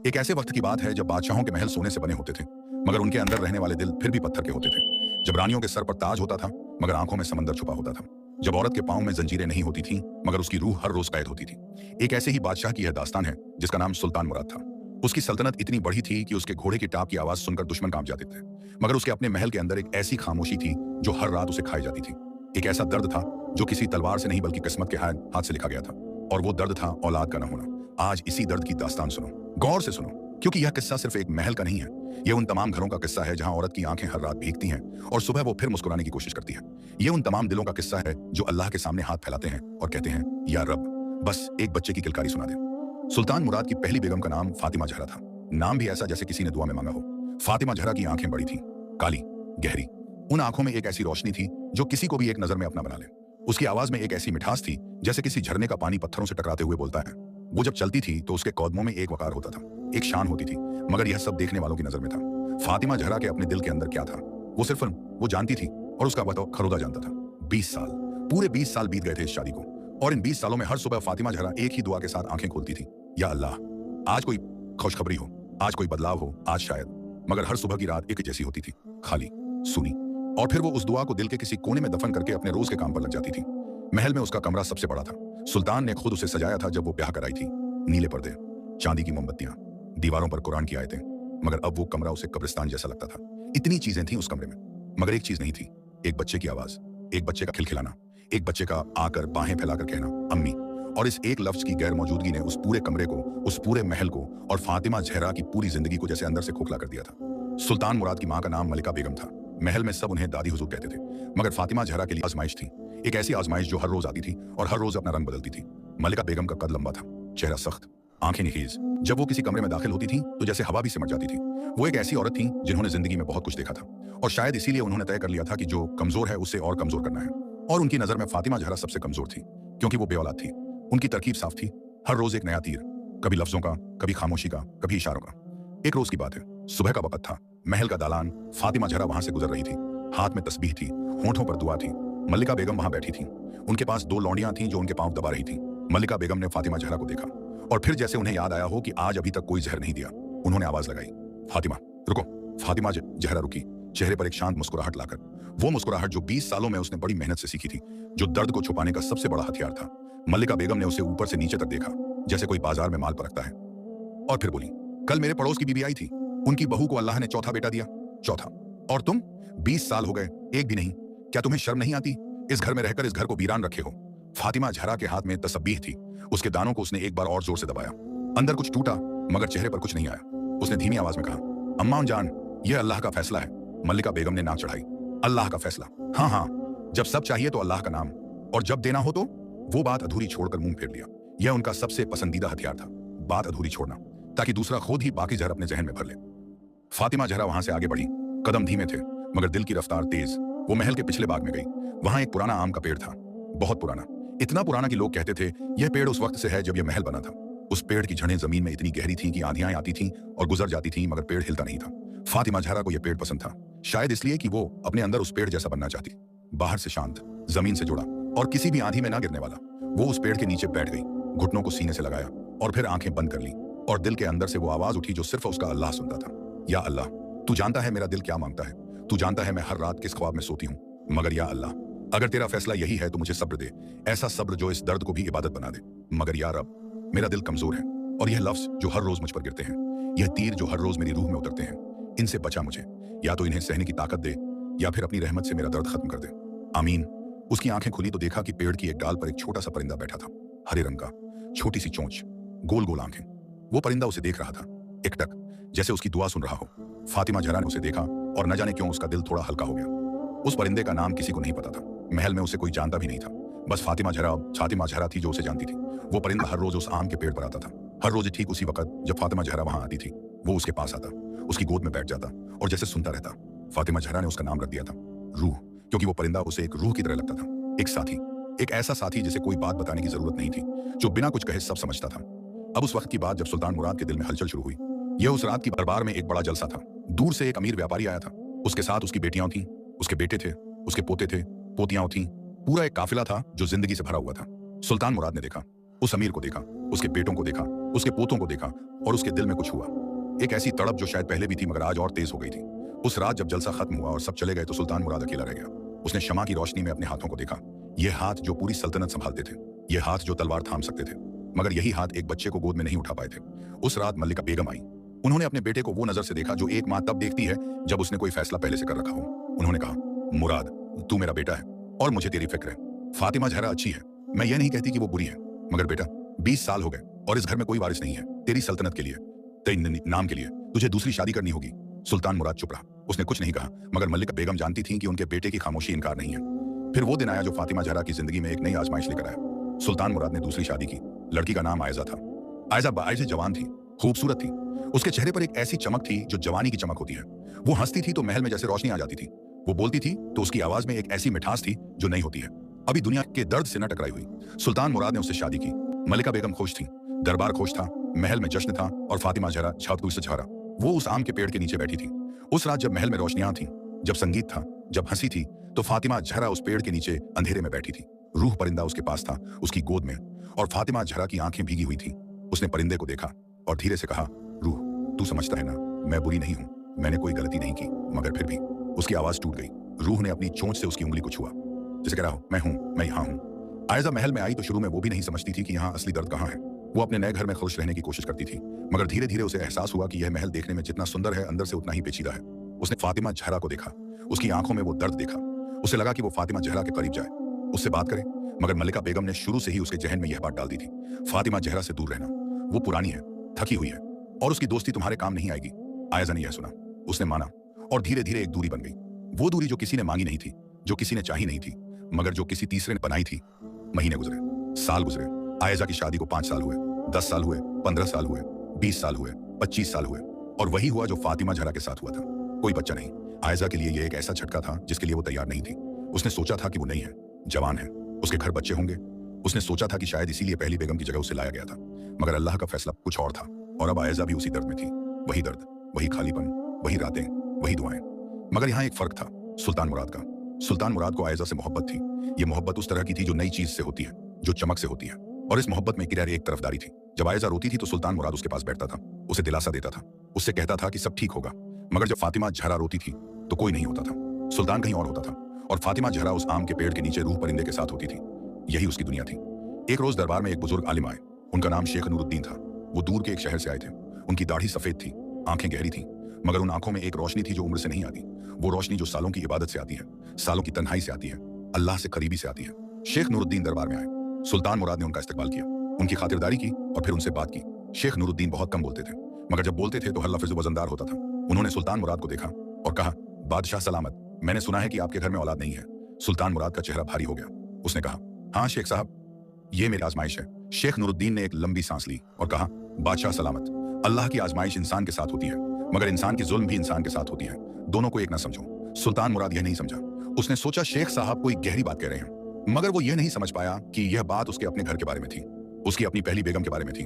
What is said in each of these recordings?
एक ऐसे वक्त की बात है जब बादशाहों के महल सोने से बने होते थे, मगर उनके अंदर रहने वाले दिल फिर भी पत्थर के होते थे। जब रानियों के सर पर ताज होता था, मगर आंखों में समंदर छुपा होता था। जब औरत के पांव में जंजीरें नहीं होती थीं, मगर उसकी रूह हर रोज कैद होती थी। एक ऐसे ही बादशाह की यह दास्तान है जिसका नाम सुल्तान मुराद था। उसकी सल्तनत इतनी बड़ी थी कि उसके घोड़े की टाप की आवाज सुनकर दुश्मन कांप जाते थे, मगर उसके अपने महल के अंदर एक ऐसी खामोशी थी जो हर रात उसे खाई जाती थी। एक ऐसा दर्द था जो किसी तलवार से नहीं बल्कि किस्मत के हाथ से लिखा गया था, और वो दर्द था औलाद का न होना। आज इसी दर्द की दास्तान सुनो, गौर से सुनो, क्योंकि यह किस्सा सिर्फ एक महल का नहीं है। यह उन तमाम घरों का किस्सा है जहां औरत की आंखें हर रात भीगती हैं और सुबह वो फिर मुस्कुराने की कोशिश करती है। यह उन तमाम दिलों का किस्सा है जो अल्लाह के सामने हाथ फैलाते हैं और कहते हैं, या रब, बस एक बच्चे की किलकारी सुना दे। सुल्तान मुराद की पहली बेगम का नाम फातिमा जहरा था। नाम भी ऐसा जैसे किसी ने दुआ में मांगा हो। फातिमा जहरा की आंखें बड़ी थीं, काली, गहरी। उन आंखों में एक ऐसी रोशनी थी जो किसी को भी एक नजर में अपना बना ले। उसकी आवाज में एक ऐसी मिठास थी जैसे किसी झरने का पानी पत्थरों से टकराते हुए बोलता है। वो जब चलती थी तो उसके कदमों में एक वकार होता था, एक शान होती थी, मगर यह सब देखने वालों की नजर में था। फातिमा जहरा के अपने दिल के अंदर क्या था, वो सिर्फ वो जानती थी, और उसका वह खरोदा जानता था। 20 साल, पूरे 20 साल बीत गए थे इस शादी को, और इन 20 सालों में हर सुबह फातिमा जहरा एक ही दुआ के साथ आंखें खोलती थी, या अल्लाह, आज कोई खुशखबरी हो, आज कोई बदलाव हो, आज शायद। मगर हर सुबह की रात एक जैसी होती थी, खाली, सुनी। और फिर वो उस दुआ को दिल के किसी कोने में दफन करके अपने रोज के काम पर लग जाती थी। महल में उसका कमरा सबसे बड़ा था। सुल्तान ने खुद उसे सजाया था जब वो ब्याह कर आई थी। नीले पर्दे, चांदी की मोमबत्तियां, दीवारों पर कुरान की आयतें, मगर अब वो कमरा उसे कब्रिस्तान जैसा लगता था। इतनी चीजें थीं उस कमरे में, मगर एक चीज नहीं थी, एक बच्चे की आवाज, एक बच्चे का खिलखिलाना, एक बच्चे का आकर बाहें फैलाकर कहना, अम्मी। और इस एक लफ्ज की गैर मौजूदगी ने उस पूरे कमरे को, उस पूरे महल को और फातिमा जहरा की पूरी जिंदगी को जैसे अंदर से खोखला कर दिया था। सुल्तान मुराद की मां का नाम मलिका बेगम था। महल में सब उन्हें दादी हुजूर कहते थे, मगर फातिमा जहरा के लिए आजमाइश थी, एक ऐसी आजमाइश जो हर रोज आती थी और हर रोज अपना रंग बदलती थी। मलिका बेगम का कद लंबा था, चेहरा सख्त, आंखें निखीज। जब वो किसी कमरे में दाखिल होती थी तो जैसे हवा भी सिमट जाती थी। वो एक ऐसी औरत थी जिन्होंने जिंदगी में बहुत कुछ देखा था, और शायद इसीलिए उन्होंने तय कर लिया था कि जो कमजोर है उसे और कमजोर करना है। और उनकी नजर में फातिमा जहरा सबसे कमजोर थी, क्योंकि वो बेऔलाद थी। उनकी तरकीब साफ थी, हर रोज एक नया तीर, कभी लफ्जों का, कभी खामोशी का, कभी इशारों का। एक रोज की बात है, सुबह का वक्त था, महल का दालान, फातिमा जहरा वहां से गुजर रही थी। हाथ में तस्बीह थी, होठों पर दुआ थी। मल्लिका बेगम वहां बैठी थी। उनके पास 2 लौंडियां थीं जो उनके पांव दबा रही थीं। मल्लिका बेगम ने फातिमा जहरा को देखा, और फिर जैसे उन्हें याद आया हो कि आज अभी तक कोई जहर नहीं दिया, उन्होंने आवाज लगाई, फातिमा, रुको। फातिमा जहरा रुकी, चेहरे पर एक शांत मुस्कुराहट लाकर, वो मुस्कुराहट जो 20 सालों में उसने बड़ी मेहनत से सीखी थी, जो दर्द को छुपाने का सबसे बड़ा हथियार था। मल्लिका बेगम ने उसे ऊपर से नीचे तक देखा, जैसे कोई बाजार में माल परखता है, और फिर बोली, कल मेरे पड़ोस की बीबी आई थी, उनकी बहू को अल्लाह ने चौथा बेटा दिया। चौथा? और तुम? 20 साल हो गए, एक भी नहीं। क्या तुम्हें शर्म नहीं आती? इस घर में रहकर इस घर को वीरान रखे हो। फातिमा जहरा के हाथ में तस्बीह थी, उसके दानों को उसने एक बार और जोर से दबाया। अंदर कुछ टूटा, मगर चेहरे पर कुछ नहीं आया। उसने धीमी आवाज में कहा, अम्मा जान, यह अल्लाह का फैसला है। मल्लिका बेगम ने नाक चढ़ाई, अल्लाह का फैसला? हाँ हाँ, जब सब चाहिए तो अल्लाह का नाम, और जब देना हो तो? वो बात अधूरी छोड़कर मुंह फेर लिया। यह उनका सबसे पसंदीदा हथियार था, बात अधूरी छोड़ना, ताकि दूसरा खुद ही बाकी जहर अपने जहन में भर ले। फातिमा जहरा वहां से आगे बढ़ी, कदम धीमे थे, मगर दिल की रफ्तार तेज। वो महल के पिछले बाग में गई। वहां एक पुराना आम का पेड़ था, बहुत पुराना, इतना पुराना कि लोग कहते थे यह पेड़ उस वक्त से है जब यह महल बना था। उस पेड़ की जड़ें जमीन में इतनी गहरी थीं कि आंधियां आती थीं और गुजर जाती थीं, मगर पेड़ हिलता नहीं था। फातिमा जहरा को यह पेड़ पसंद था, शायद इसलिए कि वो अपने अंदर उस पेड़ जैसा बनना चाहती। बाहर से शांत, जमीन से जुड़ा, और किसी भी आंधी में ना गिरने वाला। वो उस पेड़ के नीचे बैठ गई, घुटनों को सीने से लगाया, और फिर आंखें बंद कर ली, और दिल के अंदर से वो आवाज उठी जो सिर्फ उसका अल्लाह सुनता था, या अल्लाह, तू जानता है मेरा दिल क्या मांगता है, तू जानता है मैं हर रात किस ख्वाब में सोती हूँ, मगर या अल्लाह, अगर तेरा फैसला यही है तो मुझे सब्र दे, ऐसा सब्र जो इस दर्द को भी इबादत बना दे। मगर या रब, मेरा दिल कमजोर है, और यह लफ्ज जो हर रोज मुझ पर गिरते हैं, यह तीर जो हर रोज मेरी रूह में उतरते हैं, इनसे बचा मुझे। या तो इन्हें सहने की ताकत दे, या फिर अपनी रहमत से मेरा दर्द खत्म कर दे। आमीन। उसकी आंखें खुली तो देखा कि पेड़ की एक डाल पर एक छोटा सा परिंदा बैठा था, हरे रंग का, छोटी सी चोंच, गोल गोल आंखें। वो परिंदा उसे देख रहा था, एकटक, जैसे उसकी दुआ सुन रहा हो। फातिमा जहरा ने उसे देखा, और न जाने क्यों उसका दिल थोड़ा हल्का हो गया। उस परिंदे का नाम किसी को नहीं पता था, महल में उसे कोई जानता भी नहीं था। बस फातिमा जहरा थी जो उसे जानती थी। वो परिंदा हर रोज उस आम के पेड़ पर आता था, हर रोज ठीक उसी वक्त जब फातिमा जहरा वहां आती थी। वो उसके पास आता, उसकी गोद में बैठ जाता, और जैसे सुनता रहता। फातिमा जहरा ने उसका नाम रख दिया था रूह, क्योंकि वो परिंदा उसे एक रूह की तरह लगता था, एक साथी, एक ऐसा साथी जिसे कोई बात बताने की जरूरत नहीं थी, जो बिना कुछ कहे सब समझता था। अब उस वक्त की बात जब सुल्तान मुराद के दिल में हलचल शुरू हुई। यह उस रात की दरबार में एक बड़ा जलसा था। दूर से एक अमीर व्यापारी आया था, उसके साथ उसकी बेटियां थीं, उसके बेटे थे, उसके पोते थे, पोतियां थीं, पूरा एक काफिला था जो जिंदगी से भरा हुआ था। सुल्तान मुराद ने देखा, उस अमीर को देखा, उसके बेटों को देखा, उसके पोतों को देखा और उसके दिल में कुछ हुआ। एक ऐसी तड़प जो शायद पहले भी थी मगर आज और तेज हो गई थी। उस रात जब जलसा खत्म हुआ और सब चले गए तो सुल्तान मुराद अकेला रह गया। उसने शमा की रोशनी में अपने हाथों को देखा। ये हाथ जो पूरी सल्तनत संभालते थे, ये हाथ जो तलवार थाम सकते थे, मगर यही हाथ एक बच्चे को गोद में नहीं उठा पाए थे। उस रात मल्लिका बेगम आई। उन्होंने अपने बेटे को वो नजर से देखा जो एक माँ तब देखती है जब उसने कोई फैसला पहले से कर रखा हो। उन्होंने कहा, मुराद, तू मेरा बेटा है और मुझे तेरी फिक्र है। फातिमा जहरा अच्छी है, मैं ये नहीं कहती कि वो बुरी है, मगर बेटा 20 साल हो गए और इस घर में कोई वारिस नहीं है। तेरी सल्तनत के लिए, तेरे नाम के लिए तुझे दूसरी शादी करनी होगी। सुल्तान मुराद चुप रहा। उसने कुछ नहीं कहा, मगर मल्लिका बेगम जानती थी कि उनके बेटे की खामोशी इनकार नहीं है। फिर वो दिन आया जो फातिमा जहरा की जिंदगी में एक नई आजमाइश लेकर आया। सुल्तान मुराद ने दूसरी शादी की। लड़की का नाम आयजा था। आयजा बाइज़ जवान थी, खूबसूरत थी। उसके चेहरे पर एक ऐसी चमक थी जो जवानी की चमक होती है। वो हंसती थी तो महल में जैसे रोशनी आ जाती थी। वो बोलती थी तो उसकी आवाज में एक ऐसी मिठास थी जो नहीं होती है। अभी दुनिया के दर्द से न टकराई हुई। सुल्तान मुराद ने उससे शादी की। मल्लिका बेगम खुश थी, दरबार खुश था, महल में जश्न था और फातिमा जहरा छातू से छारा। वो उस आम के पेड़ के नीचे बैठी थी। उस रात जब महल में रोशनियां थी, जब संगीत था, जब हंसी थी, तो फातिमा जहरा उस पेड़ के नीचे अंधेरे में बैठी थी। रूह परिंदा उसके पास था, उसकी गोद में, और फातिमा जहरा की आंखें भीगी हुई थी। उसने परिंदे को देखा और धीरे से कहा, रूह, तू समझता है ना, मैं बुरी नहीं हूं, मैंने कोई गलती नहीं की। मगर फिर भी उसकी आवाज टूट गई। रूह ने अपनी चोंच से उसकी उंगली को छुआ, जैसे कह रहा हो, मैं यहाँ हूं। आयजा महल में आई तो शुरू में वो भी नहीं समझती थी कि यहाँ असली दर्द कहाँ है। वो अपने नए घर में खुश रहने की कोशिश करती थी, मगर धीरे धीरे उसे एहसास हुआ कि यह महल देखने में जितना सुंदर है, अंदर से उतना ही पेचीदा है। उसने फातिमा जहरा को देखा, उसकी आंखों में वो दर्द देखा। उसे लगा कि वो फातिमा जहरा के करीब जाए, उससे बात करे, मगर मल्लिका बेगम ने शुरू से ही उसके जहन में यह बात डाल दी थी, फातिमा जहरा से दूर रहना। वो पुरानी है, थकी हुई है और उसकी दोस्ती तुम्हारे काम नहीं आएगी। आयजा ने यह सुना, उसने माना और धीरे धीरे एक दूरी बन गई। वो दूरी जो किसी ने मांगी नहीं थी, जो किसी ने चाही नहीं थी, मगर जो किसी तीसरे ने बनाई थी। महीने गुजरे, साल गुजरे। आयजा की शादी को 5 साल हुए, 10 साल हुए, 15 साल हुए, 20 साल हुए, 25 साल हुए, और वही हुआ जो फातिमा जहरा के साथ हुआ था। कोई बच्चा नहीं। आयजा के लिए यह एक ऐसा झटका था जिसके लिए वो तैयार नहीं थी। उसने सोचा था कि वो नहीं है, जवान है, उसके घर बच्चे होंगे। उसने सोचा था कि शायद इसीलिए पहली बेगम की जगह उसे लाया गया था, मगर अल्लाह का फैसला कुछ और था। और अब आयजा भी उसी दर्द में थी। वही दर्द, वही खालीपन, वही रातें, वही दुआएं। मगर यहाँ एक फर्क था, सुल्तान मुराद का। सुल्तान मुराद को आयजा से मोहब्बत थी। ये मोहब्बत उस तरह की थी जो नई चीज से होती है, जो चमक से होती है, और इस मोहब्बत में किराए एक तरफदारी थी। जब आयजा रोती थी तो सुल्तान मुराद उसके पास बैठता था, उसे दिलासा देता था, उससे कहता था कि सब ठीक होगा। मगर जब फातिमा जहरा रोती थी तो कोई नहीं होता था। सुल्तान कहीं और होता था और फातिमा जहरा उस आम के पेड़ के नीचे रूह परिंदे के साथ होती थी। यही उसकी दुनिया थी। एक रोज दरबार में एक बुजुर्ग आलिम आए। उनका नाम शेख नूरुद्दीन था। वो दूर के एक शहर से आए थे। उनकी दाढ़ी सफेद थी, आंखें गहरी थी, मगर उन आंखों में एक रोशनी थी जो उम्र से नहीं आती। वो रोशनी जो सालों की इबादत से आती है, सालों की तन्हाई से आती है, अल्लाह से करीबी से आती है। शेख नूरुद्दीन दरबार में आए। सुल्तान मुराद ने उनका इस्तकबाल किया, उनकी खातिरदारी की और फिर उनसे बात की। शेख नूरुद्दीन बहुत कम बोलते थे, मगर जब बोलते थे तो हर लफ्ज़ वजनदार होता था। उन्होंने सुल्तान मुराद को देखा और कहा, बादशाह सलामत, मैंने सुना है कि आपके घर में औलाद नहीं है। सुल्तान मुराद का चेहरा भारी हो गया। उसने कहा, हाँ शेख साहब, ये मेरी आजमाइश है। शेख नूरुद्दीन ने एक लंबी सांस ली और कहा, बादशाह सलामत, अल्लाह की आजमाइश इंसान के साथ होती है, मगर इंसान की जुल्म भी इंसान के साथ होती है। दोनों को एक ना समझो। सुल्तान मुराद यह नहीं समझा। उसने सोचा शेख साहब कोई गहरी बात कह रहे हैं, मगर वो यह नहीं समझ पाया कि यह बात उसके अपने घर के बारे में थी, उसकी अपनी पहली बेगम के बारे में थी।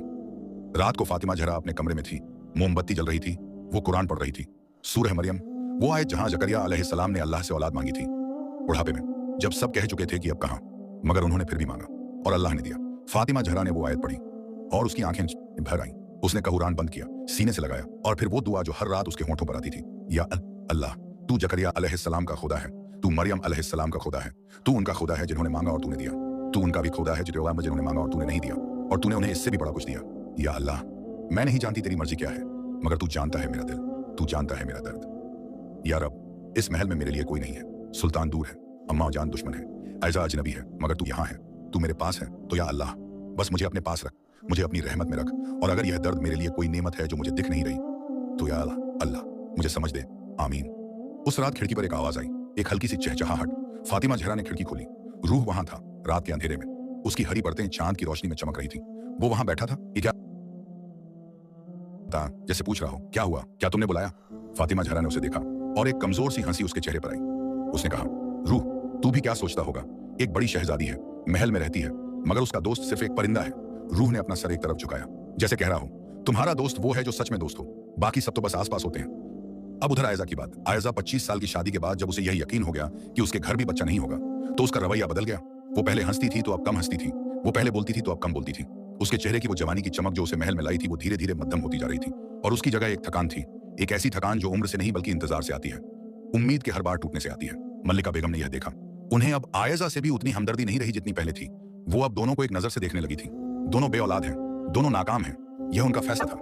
रात को फातिमा जहरा अपने कमरे में थी, मोमबत्ती जल रही थी, वो कुरान पढ़ रही थी, सूरह मरियम, वो आयत जहां जकरिया अलैहिस्सलाम ने अल्लाह से औलाद मांगी थी, बुढ़ापे में, जब सब कह चुके थे कि अब कहां, मगर उन्होंने फिर भी मांगा और अल्लाह ने दिया। फातिमा जहरा ने वो आयत पढ़ी और उसकी आंखें भर आईं। उसने कुरान बंद किया, सीने से लगाया, और फिर वो दुआ जो हर रात उसके होंठों पर आती थी, या अल्लाह, तू जकरिया अलैहिस्सलाम का खुदा है, तू मरियम अलैहिस्सलाम का खुदा है, तू उनका खुदा है जिन्होंने मांगा और तूने दिया, तू उनका भी खुदा है जिन्होंने मांगा और तूने नहीं दिया, और तूने उन्हें इससे भी बड़ा कुछ दिया। या अल्लाह, मैं नहीं जानती तेरी मर्जी क्या है, मगर तू जानता है मेरा दिल, तू जानता है मेरा दर्द। या रब, इस महल में मेरे लिए कोई नहीं है। सुल्तान दूर है, अम्मा जान दुश्मन है, आयजा अजनबी है, मगर तू यहाँ है, तू मेरे पास है। तो या अल्लाह, बस मुझे अपने पास रख, मुझे अपनी रहमत में रख, और अगर यह दर्द मेरे लिए कोई नेमत है जो मुझे दिख नहीं रही, तो या अल्लाह मुझे समझ दे, आमीन। उस रात खिड़की पर एक आवाज आई, एक हल्की सी चहचहाहट। फातिमा जहरा ने खिड़की खोली। रूह वहां था, रात के अंधेरे में, उसकी हरी परतें चांद की रोशनी में चमक रही थी। वो वहां बैठा था। ये क्या था? जैसे पूछ रहा हो, क्या हुआ, क्या तुमने बुलाया? फातिमा जहरा ने उसे देखा और एक कमजोर सी हंसी उसके चेहरे पर आई। उसने कहा, रूह, तू भी क्या सोचता होगा, एक बड़ी शहजादी है, महल में रहती है, मगर उसका दोस्त सिर्फ एक परिंदा है। रूह ने अपना सर एक तरफ झुकाया, जैसे कह रहा हो, तुम्हारा दोस्त वो है जो सच में दोस्त हो, बाकी सब तो बस आसपास होते हैं। अब उधर आयजा की बात। आयजा 25 साल की शादी के बाद जब उसे यह यकीन हो गया कि उसके घर भी बच्चा नहीं होगा, तो उसका रवैया बदल गया। वो पहले हंसती थी तो अब कम हंसती थी, वो पहले बोलती थी तो अब कम बोलती थी। उसके चेहरे की वो जवानी की चमक जो उसे महल में लाई थी वो धीरे धीरे मध्यम होती जा रही थी, और उसकी जगह एक थकान थी, एक ऐसी थकान जो उम्र से नहीं बल्कि इंतजार से आती है, उम्मीद के हर बार टूटने से आती है। मल्लिका बेगम ने यह देखा। उन्हें अब आयजा से भी उतनी हमदर्दी नहीं रही जितनी पहले थी। वो अब दोनों को एक नजर से देखने लगी थी। दोनों बेऔलाद हैं, दोनों नाकाम हैं, यह उनका फैसला था।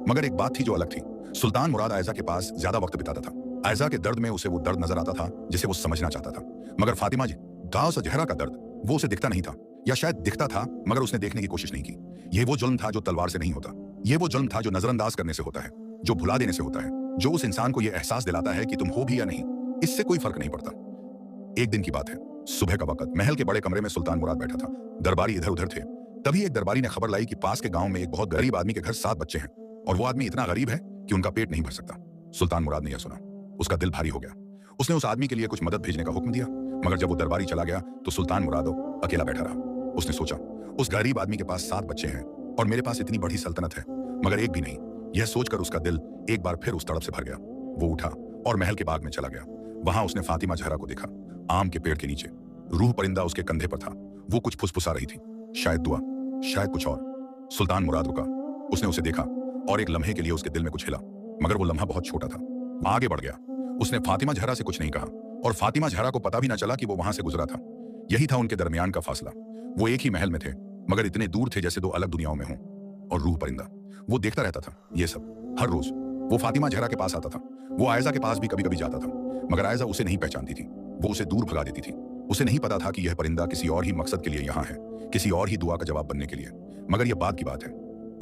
मगर एक बात थी जो अलग थी। सुल्तान मुराद आयजा के पास ज्यादा वक्त बिताता था। आयजा के दर्द में उसे वो दर्द नजर आता था जिसे वो समझना चाहता था, मगर फातिमा गाँव से जहरा का दर्द वो उसे दिखता नहीं था, या शायद दिखता था मगर उसने देखने की कोशिश नहीं की। यह वो जुल्म था जो तलवार से नहीं होता, यह वो जुल्म था जो नजरअंदाज करने से होता है, जो भुला देने से होता है, जो उस इंसान को यह एहसास दिलाता है कि तुम हो भी या नहीं, इससे कोई फर्क नहीं पड़ता। एक दिन की बात है, सुबह का वक्त। महल के बड़े कमरे में सुल्तान मुराद बैठा था। दरबारी इधर उधर थे। तभी एक दरबारी ने खबर लाई कि पास के गांव में एक बहुत गरीब आदमी के घर 7 बच्चे हैं, और वो आदमी इतना गरीब है कि उनका पेट नहीं भर सकता। सुल्तान मुराद ने यह सुना, उसका दिल भारी हो गया। उसने उस आदमी के लिए कुछ मदद भेजने का हुक्म दिया, मगर जब वो दरबारी चला गया तो सुल्तान मुराद अकेला बैठा रहा। उसने सोचा, उस गरीब आदमी के पास 7 बच्चे हैं और मेरे पास इतनी बड़ी सल्तनत है, मगर एक भी नहीं। यह सोचकर उसका दिल एक बार फिर उस तड़प से भर गया। वो उठा और महल के बाग में चला गया। वहां उसने फातिमा जहरा को देखा, आम के पेड़ के नीचे। रूह परिंदा उसके कंधे पर था। वो कुछ फुसफुसा रही थी, शायद दुआ, शायद कुछ और। सुल्तान मुराद रुका। उसने उसे देखा और एक लम्हे के लिए उसके दिल में कुछ हिला, मगर वो लम्हा बहुत छोटा था। आगे बढ़ गया। उसने फातिमा जहरा से कुछ नहीं कहा, और फातिमा जहरा को पता भी ना चला कि वो वहां से गुजरा था। यही था उनके दरमियान का फासला। वो एक ही महल में थे, मगर इतने दूर थे जैसे 2 अलग दुनियाओं में हों। और रूह परिंदा, वो देखता रहता था ये सब हर रोज। वो फातिमा जहरा के पास आता था। वो आयजा के पास भी कभी कभी जाता था, मगर आयजा उसे नहीं पहचानती थी। वो उसे दूर भगा देती थी। उसे नहीं पता था कि यह परिंदा किसी और ही मकसद के लिए यहाँ है, किसी और ही दुआ का जवाब बनने के लिए। मगर यह बात की बात है।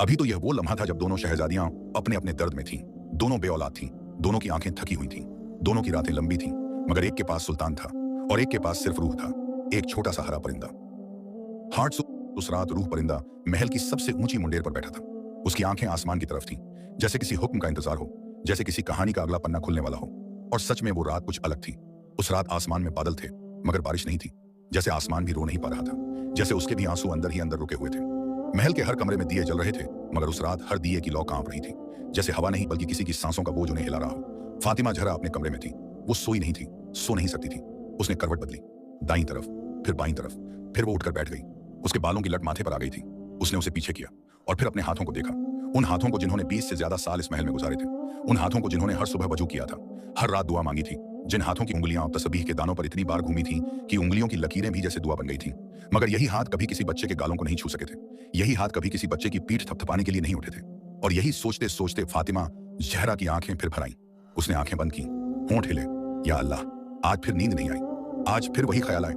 अभी तो यह वो लम्हा था जब दोनों शहजादियां अपने अपने दर्द में थीं। दोनों बेऔलाद थीं, दोनों की आंखें थकी हुई थीं, दोनों की रातें लंबी थीं, मगर एक के पास सुल्तान था और एक के पास सिर्फ रूह था, एक छोटा सा हरा परिंदा। उस रात रूह परिंदा महल की सबसे ऊंची मुंडेर पर बैठा था। उसकी आंखें आसमान की तरफ थीं, जैसे किसी हुक्म का इंतजार हो, जैसे किसी कहानी का अगला पन्ना खुलने वाला हो। और सच में वो रात कुछ अलग थी। उस रात आसमान में बादल थे, मगर बारिश नहीं थी। जैसे आसमान भी रो नहीं पा रहा था, जैसे उसके भी आंसू अंदर ही अंदर रुके हुए थे। महल के हर कमरे में दिए जल रहे थे, मगर उस रात हर दिए की लौ कांप रही थी, जैसे हवा नहीं बल्कि किसी की सांसों का बोझ उन्हें हिला रहा हो। फातिमा जहरा अपने कमरे में थी। वो सोई नहीं थी, सो नहीं सकती थी। उसने करवट बदली, दाईं तरफ, फिर बाईं तरफ, फिर वो उठकर बैठ गई। उसके बालों की लट माथे पर आ गई थी। उसने उसे पीछे किया और फिर अपने हाथों को देखा, उन हाथों को जिन्होंने 20 से ज्यादा साल इस महल में गुजारे थे, उन हाथों को जिन्होंने हर सुबह वजू किया था, हर रात दुआ मांगी थी, जिन हाथों की उंगलियां तस्बीह के दानों पर इतनी बार घूमी थीं कि उंगलियों की लकीरें भी जैसे दुआ बन गई थीं। मगर यही हाथ कभी किसी बच्चे के गालों को नहीं छू सके थे, यही हाथ कभी किसी बच्चे की पीठ थपथपाने के लिए नहीं उठे थे। और यही सोचते सोचते फातिमा जहरा की आंखें फिर भर आईं। उसने आंखें बंद की, होंठ हिले, या अल्लाह, आज फिर नींद नहीं आई, आज फिर वही ख्याल आए।